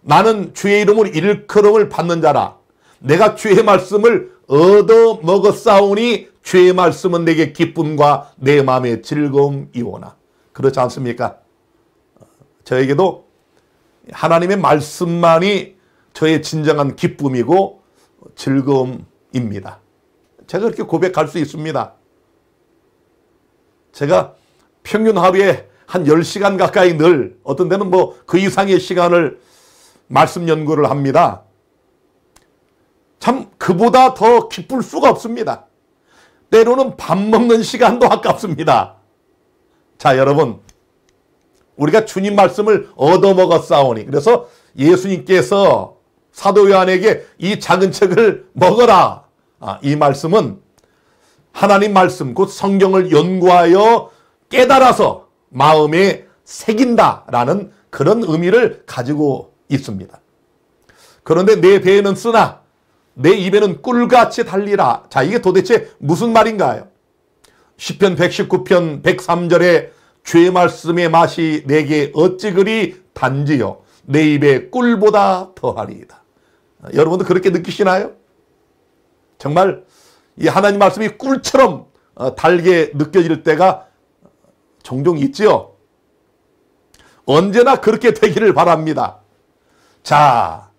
나는 주의 이름으로 일컬음을 받는 자라. 내가 주의 말씀을 얻어 먹었사오니 주의 말씀은 내게 기쁨과 내 마음의 즐거움이오나. 그렇지 않습니까? 저에게도 하나님의 말씀만이 저의 진정한 기쁨이고 즐거움입니다. 제가 그렇게 고백할 수 있습니다. 제가 평균 하루에 한 10시간 가까이 늘 어떤 데는 뭐 그 이상의 시간을 말씀 연구를 합니다. 참 그보다 더 기쁠 수가 없습니다. 때로는 밥 먹는 시간도 아깝습니다. 자, 여러분, 우리가 주님 말씀을 얻어먹었사오니, 그래서 예수님께서 사도 요한에게 이 작은 책을 먹어라. 이 말씀은 하나님 말씀, 곧 성경을 연구하여 깨달아서 마음에 새긴다라는 그런 의미를 가지고 있습니다. 그런데 내 배에는 쓰나 내 입에는 꿀같이 달리라. 자, 이게 도대체 무슨 말인가요? 시편 119편 103절에 주의 말씀의 맛이 내게 어찌 그리 단지요 내 입에 꿀보다 더하리이다. 여러분도 그렇게 느끼시나요? 정말 이 하나님 말씀이 꿀처럼 달게 느껴질 때가 종종 있지요. 언제나 그렇게 되기를 바랍니다. 자,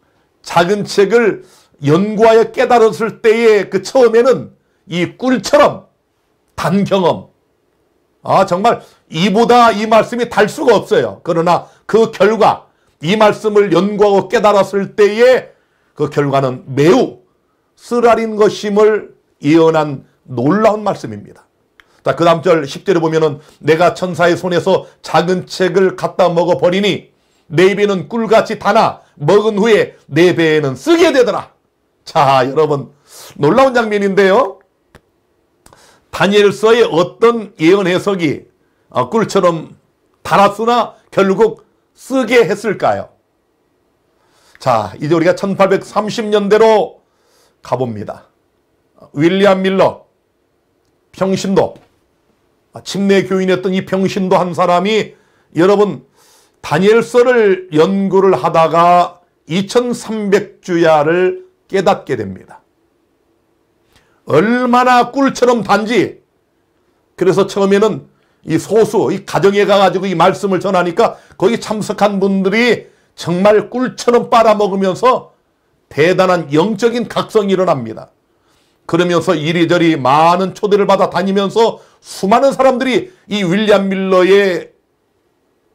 작은 책을 연구하여 깨달았을 때의 그 처음에는 이 꿀처럼 단 경험, 정말 이보다 이 말씀이 달 수가 없어요. 그러나 그 결과, 이 말씀을 연구하고 깨달았을 때의 그 결과는 매우 쓰라린 것임을 예언한 놀라운 말씀입니다. 자, 그 다음 절 10절에 보면은 내가 천사의 손에서 작은 책을 갖다 먹어버리니 내 입에는 꿀같이 다나 먹은 후에 내 배에는 쓰게 되더라. 자, 여러분, 놀라운 장면인데요. 다니엘서의 어떤 예언 해석이 꿀처럼 달았으나 결국 쓰게 했을까요? 자, 이제 우리가 1830년대로 가봅니다. 윌리엄 밀러, 평신도, 침례 교인이었던 이 평신도 한 사람이 여러분 다니엘서를 연구를 하다가 2300주야를 깨닫게 됩니다. 얼마나 꿀처럼 단지. 그래서 처음에는 이 소수, 이 가정에 가가지고 이 말씀을 전하니까 거기 참석한 분들이 정말 꿀처럼 빨아먹으면서 대단한 영적인 각성이 일어납니다. 그러면서 이리저리 많은 초대를 받아 다니면서 수많은 사람들이 이 윌리엄 밀러의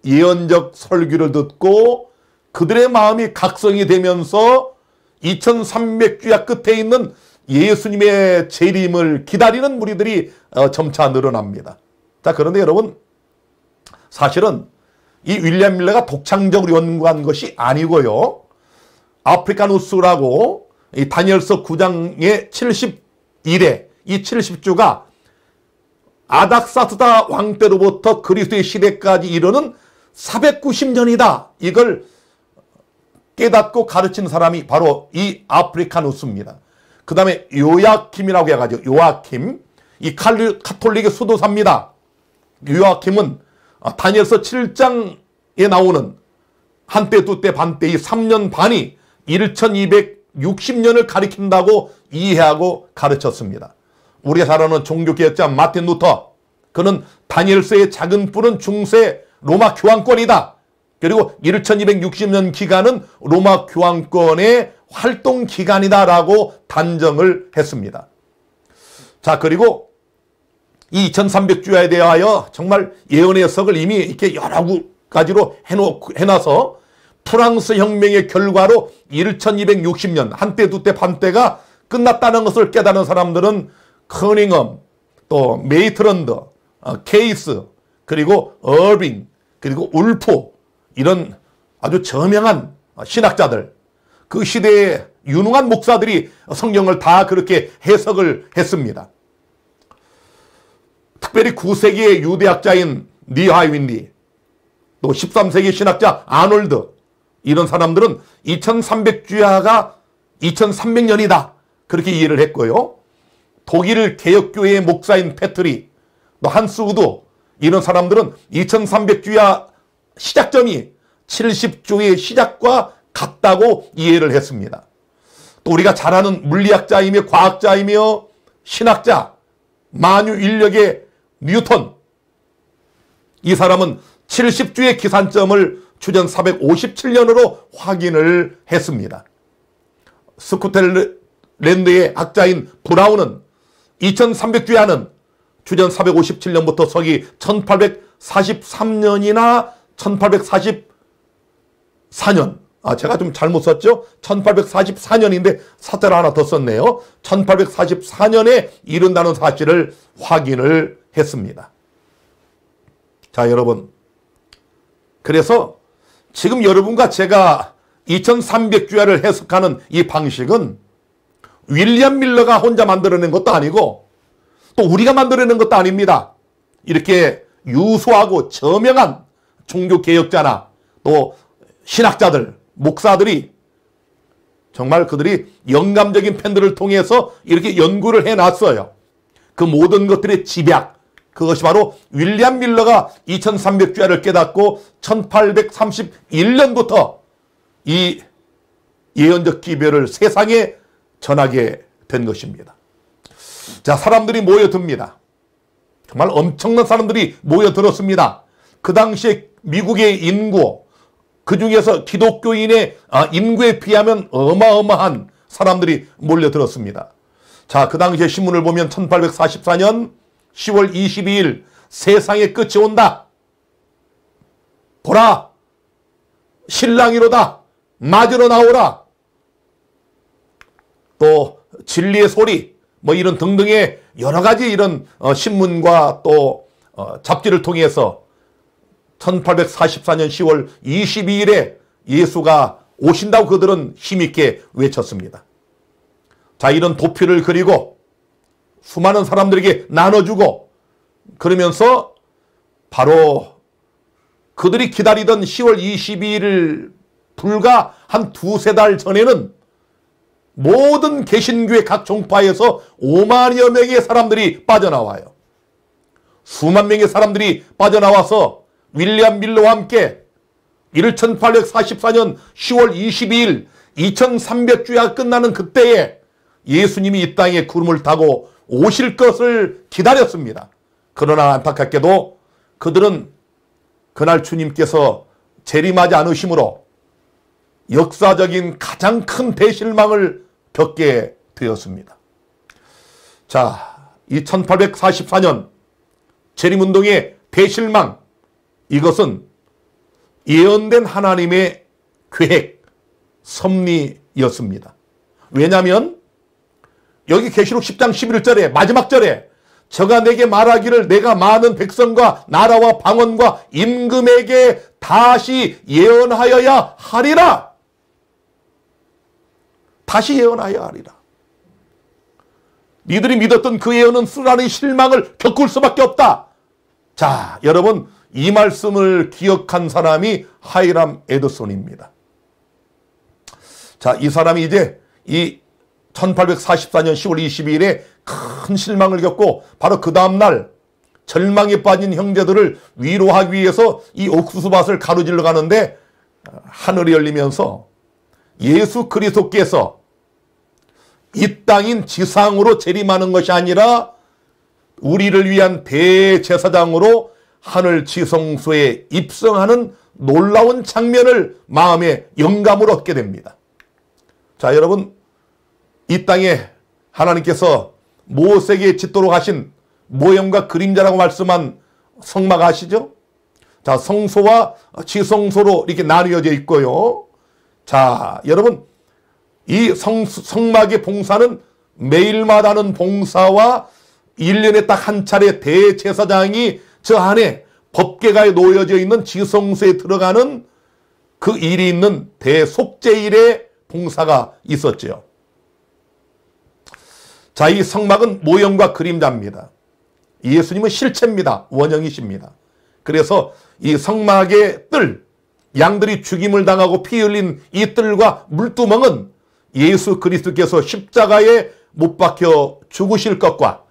예언적 설교를 듣고 그들의 마음이 각성이 되면서 2300주야 끝에 있는 예수님의 재림을 기다리는 무리들이 점차 늘어납니다. 자, 그런데 여러분, 사실은 이 윌리엄 밀러가 독창적으로 연구한 것이 아니고요. 아프리카누스라고 이 다니엘서 9장의 71회, 이 70주가 아닥사스다 왕 때로부터 그리스도의 시대까지 이르는 490년이다. 이걸 깨닫고 가르친 사람이 바로 이 아프리카누스입니다. 그 다음에 요야킴이라고 해가지고 요아킴, 이 카톨릭의 수도사입니다. 요아킴은 다니엘서 7장에 나오는 한때 두때 반때 이 3년 반이 1260년을 가리킨다고 이해하고 가르쳤습니다. 우리가 잘 아는 종교개혁자 마틴 루터, 그는 다니엘서의 작은 뿔은 중세 로마 교황권이다. 그리고 1260년 기간은 로마 교황권의 활동 기간이다라고 단정을 했습니다. 자, 그리고 이 2300주야에 대하여 정말 예언의 해석을 이미 이렇게 여러 가지로 해놔서 프랑스 혁명의 결과로 1260년, 한때 두때 반때가 끝났다는 것을 깨닫는 사람들은 커닝엄, 또 메이트런드, 케이스, 그리고 어빙, 그리고 울프, 이런 아주 저명한 신학자들, 그 시대의 유능한 목사들이 성경을 다 그렇게 해석을 했습니다. 특별히 9세기의 유대학자인 니하윈리, 또 13세기 신학자 아놀드, 이런 사람들은 2300주야가 2300년이다. 그렇게 이해를 했고요. 독일 개혁교회의 목사인 패트리, 또 한스 우드, 이런 사람들은 2300주야 시작점이 70주의 시작과 같다고 이해를 했습니다. 또 우리가 잘 아는 물리학자이며 과학자이며 신학자 만유 인력의 뉴턴, 이 사람은 70주의 기산점을 주전 457년으로 확인을 했습니다. 스코틀랜드의 학자인 브라운은 2300주야는 주전 457년부터 서기 1843년이나 1844년, 제가 좀 잘못 썼죠? 1844년인데 사자를 하나 더 썼네요. 1844년에 이른다는 사실을 확인을 했습니다. 자, 여러분, 그래서 지금 여러분과 제가 2300주야를 해석하는 이 방식은 윌리엄 밀러가 혼자 만들어낸 것도 아니고 또 우리가 만들어낸 것도 아닙니다. 이렇게 유수하고 저명한 종교개혁자나 또 신학자들, 목사들이 정말 그들이 영감적인 펜들을 통해서 이렇게 연구를 해놨어요. 그 모든 것들의 집약, 그것이 바로 윌리엄 밀러가 2300주야를 깨닫고 1831년부터 이 예언적 기별을 세상에 전하게 된 것입니다. 자, 사람들이 모여듭니다. 정말 엄청난 사람들이 모여들었습니다. 그 당시에 미국의 인구, 그 중에서 기독교인의 인구에 비하면 어마어마한 사람들이 몰려들었습니다. 자, 그 당시에 신문을 보면 1844년 10월 22일 세상의 끝이 온다. 보라, 신랑이로다. 맞으러 나오라. 또 진리의 소리, 뭐 이런 등등의 여러 가지 이런 신문과 또 잡지를 통해서 1844년 10월 22일에 예수가 오신다고 그들은 힘있게 외쳤습니다. 자, 이런 도표를 그리고 수많은 사람들에게 나눠주고 그러면서 바로 그들이 기다리던 10월 22일 불과 한 두세 달 전에는 모든 개신교의 각 종파에서 5만여 명의 사람들이 빠져나와요. 수만 명의 사람들이 빠져나와서 윌리엄 밀러와 함께 이를 1844년 10월 22일 2300주야가 끝나는 그때에 예수님이 이 땅에 구름을 타고 오실 것을 기다렸습니다. 그러나 안타깝게도 그들은 그날 주님께서 재림하지 않으심으로 역사적인 가장 큰 대실망을 겪게 되었습니다. 자, 이 1844년 재림운동의 대실망, 이것은 예언된 하나님의 계획, 섭리였습니다. 왜냐하면 여기 계시록 10장 11절에 마지막 절에 저가 내게 말하기를 내가 많은 백성과 나라와 방언과 임금에게 다시 예언하여야 하리라. 다시 예언하여야 하리라. 니들이 믿었던 그 예언은 쓰라린 실망을 겪을 수밖에 없다. 자, 여러분, 이 말씀을 기억한 사람이 하이람 에드손입니다. 자, 이 사람이 이제 이 1844년 10월 22일에 큰 실망을 겪고 바로 그 다음날 절망에 빠진 형제들을 위로하기 위해서 이 옥수수밭을 가로질러 가는데 하늘이 열리면서 예수 그리스도께서 이 땅인 지상으로 재림하는 것이 아니라 우리를 위한 대제사장으로 하늘 지성소에 입성하는 놀라운 장면을 마음에 영감을 얻게 됩니다. 자, 여러분, 이 땅에 하나님께서 모세에게 짓도록 하신 모형과 그림자라고 말씀한 성막 아시죠? 자, 성소와 지성소로 이렇게 나뉘어져 있고요. 자, 여러분, 이 성막의 봉사는 매일마다 하는 봉사와 1년에 딱 한 차례 대제사장이 저 안에 법궤가에 놓여져 있는 지성소에 들어가는 그 일이 있는 대속죄일의 봉사가 있었죠. 자, 이 성막은 모형과 그림자입니다. 예수님은 실체입니다. 원형이십니다. 그래서 이 성막의 뜰, 양들이 죽임을 당하고 피 흘린 이 뜰과 물두멍은 예수 그리스도께서 십자가에 못 박혀 죽으실 것과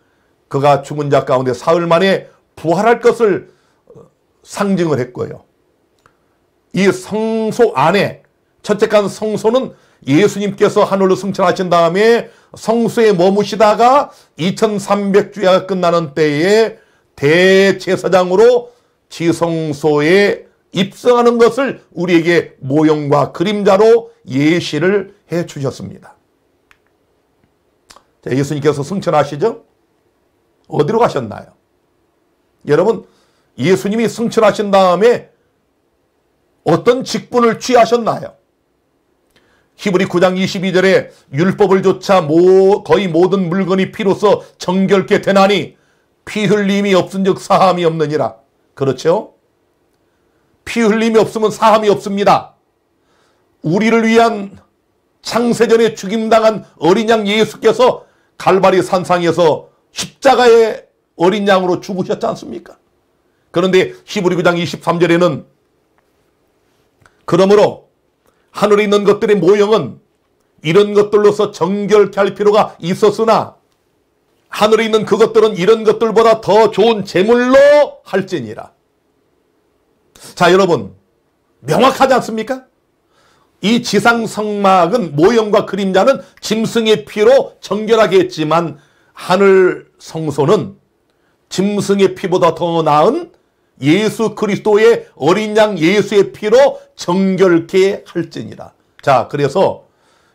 그가 죽은 자 가운데 사흘 만에 부활할 것을 상징을 했고요. 이 성소 안에 첫째 간 성소는 예수님께서 하늘로 승천하신 다음에 성소에 머무시다가 2300주야가 끝나는 때에 대제사장으로 지성소에 입성하는 것을 우리에게 모형과 그림자로 예시를 해 주셨습니다. 자, 예수님께서 승천하시죠? 어디로 가셨나요? 여러분, 예수님이 승천하신 다음에 어떤 직분을 취하셨나요? 히브리 9장 22절에 율법을 조차 거의 모든 물건이 피로써 정결케 되나니 피 흘림이 없은즉 사함이 없느니라. 그렇죠? 피 흘림이 없으면 사함이 없습니다. 우리를 위한 창세전에 죽임당한 어린 양 예수께서 갈바리 산상에서 십자가의 어린 양으로 죽으셨지 않습니까? 그런데 히브리 9장 23절에는 그러므로 하늘에 있는 것들의 모형은 이런 것들로서 정결케 할 필요가 있었으나 하늘에 있는 그것들은 이런 것들보다 더 좋은 제물로 할지니라. 자, 여러분, 명확하지 않습니까? 이 지상 성막은 모형과 그림자는 짐승의 피로 정결하게 했지만 하늘 성소는 짐승의 피보다 더 나은 예수 그리스도의 어린 양 예수의 피로 정결케 할지니라. 자, 그래서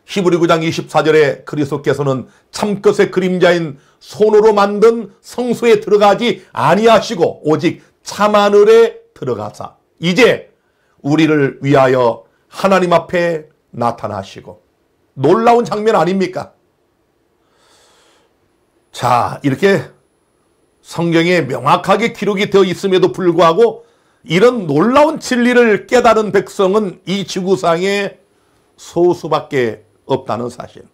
히브리 9장 24절에 그리스도께서는 참것의 그림자인 손으로 만든 성소에 들어가지 아니하시고 오직 참하늘에 들어가사 이제 우리를 위하여 하나님 앞에 나타나시고. 놀라운 장면 아닙니까? 자, 이렇게 성경에 명확하게 기록이 되어 있음에도 불구하고 이런 놀라운 진리를 깨달은 백성은 이 지구상에 소수밖에 없다는 사실.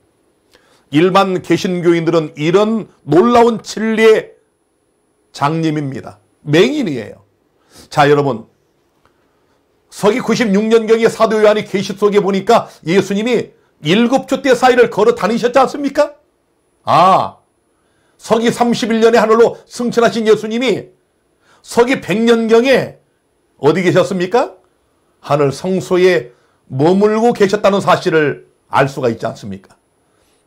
일반 개신교인들은 이런 놀라운 진리의 장님입니다. 맹인이에요. 자, 여러분, 서기 96년경에 사도 요한이 계시 속에 보니까 예수님이 7주 때 사이를 걸어 다니셨지 않습니까? 아, 서기 31년에 하늘로 승천하신 예수님이 서기 100년경에 어디 계셨습니까? 하늘 성소에 머물고 계셨다는 사실을 알 수가 있지 않습니까?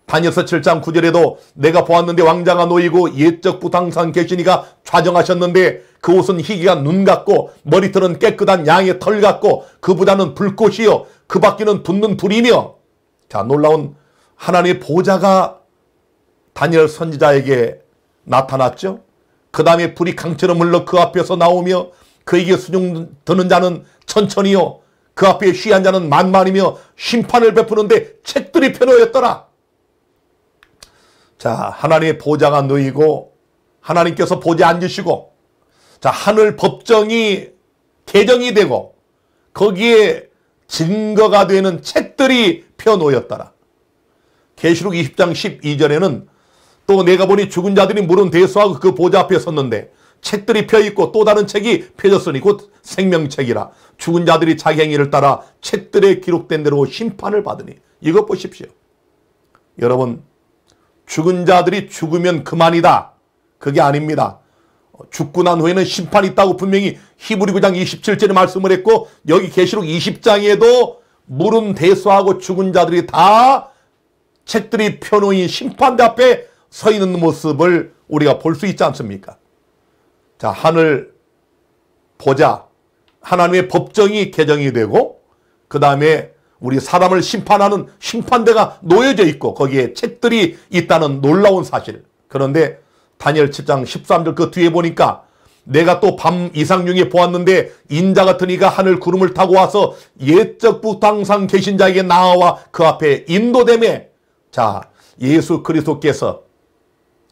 다니엘서 7장 9절에도 내가 보았는데 왕자가 놓이고 옛적부터 항상 계시니가 좌정하셨는데 그 옷은 희기가 눈 같고 머리털은 깨끗한 양의 털 같고 그 부다는 불꽃이요 그 바퀴는 붙는 불이며. 자, 놀라운 하나님의 보좌가 다니엘 선지자에게 나타났죠. 그 다음에 불이 강처럼 흘러 그 앞에서 나오며 그에게 수종 드는 자는 천천히요 그 앞에 쉬한 자는 만만이며 심판을 베푸는데 책들이 펴놓였더라. 자, 하나님의 보좌가 놓이고 하나님께서 보좌에 앉으시고 자, 하늘 법정이 개정이 되고 거기에 증거가 되는 책들이 펴놓였더라. 계시록 20장 12절에는 또 내가 보니 죽은 자들이 물은 대수하고 그 보좌 앞에 섰는데 책들이 펴있고 또 다른 책이 펴졌으니 곧 생명책이라. 죽은 자들이 자기 행위를 따라 책들에 기록된 대로 심판을 받으니. 이것 보십시오. 여러분, 죽은 자들이 죽으면 그만이다. 그게 아닙니다. 죽고 난 후에는 심판이 있다고 분명히 히브리 9장 27절에 말씀을 했고 여기 계시록 20장에도 물은 대수하고 죽은 자들이 다 책들이 펴놓인 심판대 앞에 서 있는 모습을 우리가 볼 수 있지 않습니까? 자, 하늘 보좌, 하나님의 법정이 개정이 되고 그 다음에 우리 사람을 심판하는 심판대가 놓여져 있고 거기에 책들이 있다는 놀라운 사실. 그런데 다니엘 7장 13절 그 뒤에 보니까 내가 또 밤 이상중에 보았는데 인자 같은 이가 하늘 구름을 타고 와서 옛적부터 항상 계신 자에게 나아와 그 앞에 인도되매. 자, 예수 그리스도께서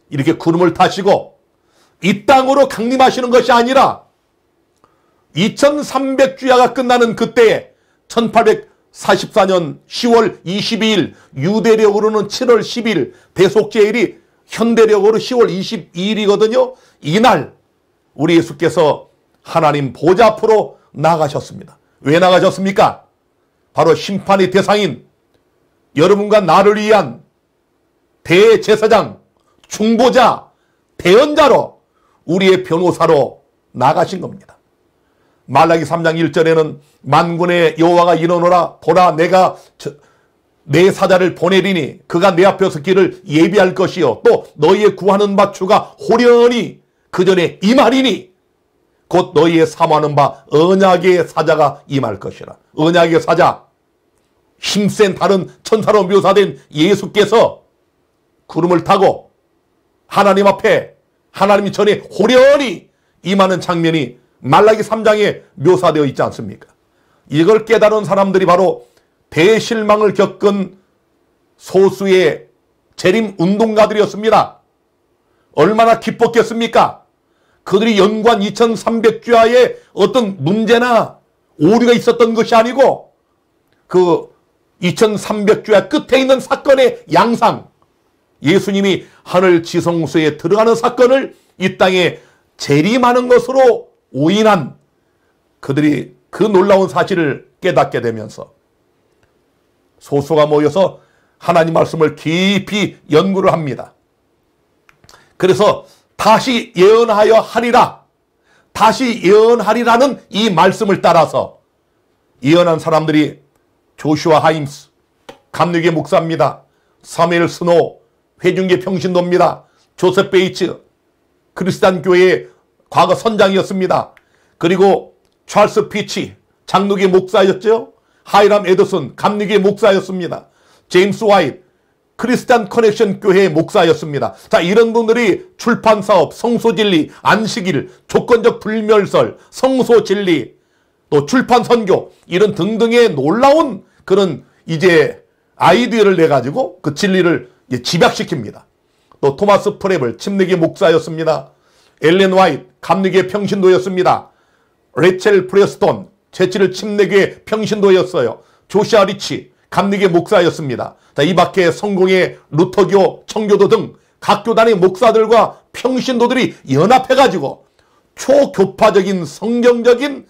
이렇게 구름을 타시고 이 땅으로 강림하시는 것이 아니라 2300주야가 끝나는 그때에 1844년 10월 22일 유대력으로는 7월 10일 대속제일이 현대력으로 10월 22일이거든요. 이날 우리 예수께서 하나님 보좌 앞으로 나가셨습니다. 왜 나가셨습니까? 바로 심판의 대상인 여러분과 나를 위한 대제사장, 중보자, 대언자로 우리의 변호사로 나가신 겁니다. 말라기 3장 1절에는 만군의 여호와가 이르노라 보라 내가 내 사자를 보내리니 그가 내 앞에서 길을 예비할 것이요 또 너희의 구하는 바 주가 호련히 그 전에 임하리니 곧 너희의 사모하는 바 언약의 사자가 임할 것이라. 언약의 사자, 힘센 다른 천사로 묘사된 예수께서 구름을 타고 하나님 앞에 하나님 전에 호련히 임하는 장면이 말라기 3장에 묘사되어 있지 않습니까? 이걸 깨달은 사람들이 바로 대실망을 겪은 소수의 재림 운동가들이었습니다. 얼마나 기뻤겠습니까? 그들이 연관 2300주야에 어떤 문제나 오류가 있었던 것이 아니고 그 2300주야 끝에 있는 사건의 양상, 예수님이 하늘 지성소에 들어가는 사건을 이 땅에 재림하는 것으로 오인한 그들이 그 놀라운 사실을 깨닫게 되면서 소수가 모여서 하나님 말씀을 깊이 연구를 합니다. 그래서 다시 예언하여 하리라, 다시 예언하리라는 이 말씀을 따라서 예언한 사람들이 조슈아 하임스, 감리교 목사입니다. 사무엘 스노우, 회중계 평신도입니다. 조셉 베이츠, 크리스찬 교회의 과거 선장이었습니다. 그리고 찰스 피치, 장로교 목사였죠. 하이람 에더슨, 감리교 목사였습니다. 제임스 와이트, 크리스찬 커넥션 교회의 목사였습니다. 자, 이런 분들이 출판사업, 성소진리, 안식일, 조건적 불멸설, 성소진리, 또 출판선교 이런 등등의 놀라운 그런 이제 아이디어를 내가지고 그 진리를 집약시킵니다. 또 토마스 프레블, 침례교 목사였습니다. 엘렌 와이트, 감리교 평신도였습니다. 레첼 프레스톤, 제치를 침례교의 평신도였어요. 조시아 리치, 감리교 목사였습니다. 자, 이 밖에 성공의 루터교, 청교도 등 각 교단의 목사들과 평신도들이 연합해가지고 초교파적인 성경적인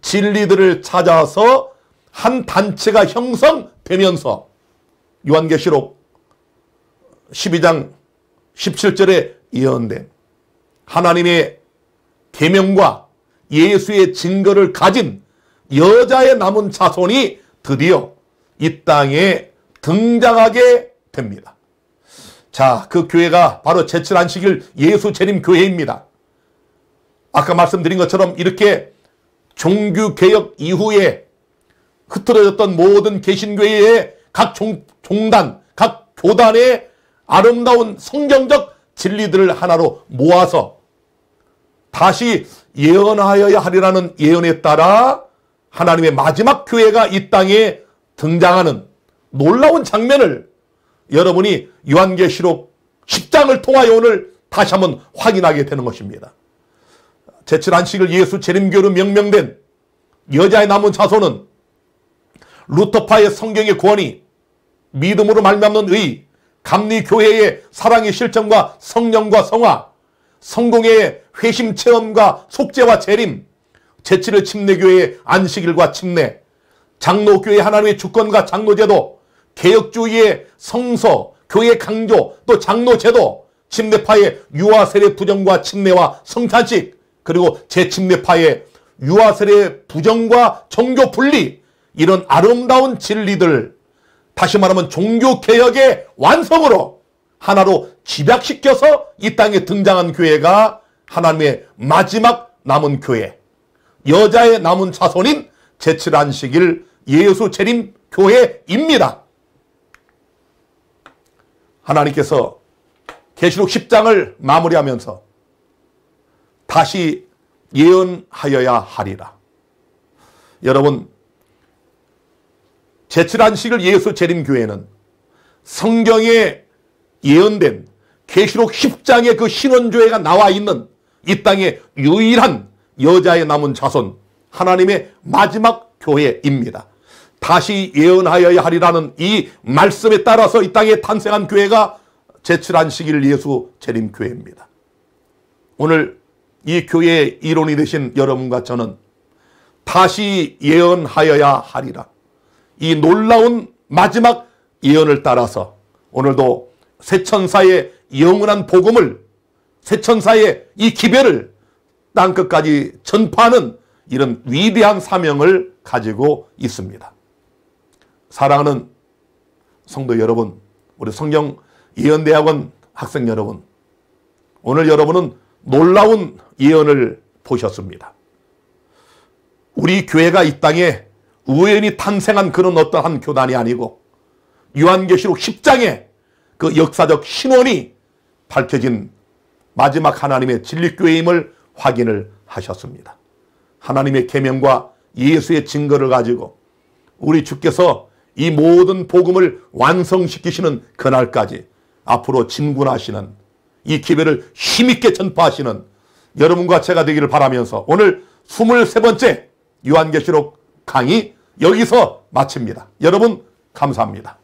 진리들을 찾아서 한 단체가 형성되면서 요한계시록 12장 17절에 예언된 하나님의 계명과 예수의 증거를 가진 여자의 남은 자손이 드디어 이 땅에 등장하게 됩니다. 자, 그 교회가 바로 제칠 안식일 예수 재림 교회입니다. 아까 말씀드린 것처럼 이렇게 종교개혁 이후에 흐트러졌던 모든 개신교회의 각 종단, 각 교단의 아름다운 성경적 진리들을 하나로 모아서 다시 예언하여야 하리라는 예언에 따라 하나님의 마지막 교회가 이 땅에 등장하는 놀라운 장면을 여러분이 요한계시록 10장을 통하여 오늘 다시 한번 확인하게 되는 것입니다. 제칠 안식일 예수 재림교로 명명된 여자의 남은 자손은 루터파의 성경의 구원이 믿음으로 말미암는 의, 감리교회의 사랑의 실천과 성령과 성화, 성공의 회심 체험과 속죄와 재림, 제칠의 침례교회의 안식일과 침례, 장로교회 하나님의 주권과 장로제도, 개혁주의의 성서, 교회 강조, 또 장로제도, 침례파의 유아세례 부정과 침례와 성찬식, 그리고 재침례파의 유아세례 부정과 종교 분리, 이런 아름다운 진리들, 다시 말하면 종교개혁의 완성으로 하나로 집약시켜서 이 땅에 등장한 교회가 하나님의 마지막 남은 교회, 여자의 남은 자손인 제칠 안식일 예수 재림 교회입니다. 하나님께서 계시록 10장을 마무리하면서 다시 예언하여야 하리라. 여러분, 제칠 안식일 예수 재림 교회는 성경에 예언된 계시록 10장의 그 신원조회가 나와 있는 이 땅의 유일한 여자의 남은 자손, 하나님의 마지막 교회입니다. 다시 예언하여야 하리라는 이 말씀에 따라서 이 땅에 탄생한 교회가 제칠 안식일 예수 재림 교회입니다. 오늘 이 교회의 일원이 되신 여러분과 저는 다시 예언하여야 하리라, 이 놀라운 마지막 예언을 따라서 오늘도 새 천사의 영원한 복음을 새 천사의 이 기별을 땅끝까지 전파하는 이런 위대한 사명을 가지고 있습니다. 사랑하는 성도 여러분, 우리 성경 예언대학원 학생 여러분, 오늘 여러분은 놀라운 예언을 보셨습니다. 우리 교회가 이 땅에 우연히 탄생한 그런 어떠한 교단이 아니고 요한계시록 10장에 그 역사적 신원이 밝혀진 마지막 하나님의 진리교회임을 확인을 하셨습니다. 하나님의 계명과 예수의 증거를 가지고 우리 주께서 이 모든 복음을 완성시키시는 그날까지 앞으로 진군하시는 이 기별을 힘있게 전파하시는 여러분과 제가 되기를 바라면서 오늘 23번째 요한계시록 강의 여기서 마칩니다. 여러분 감사합니다.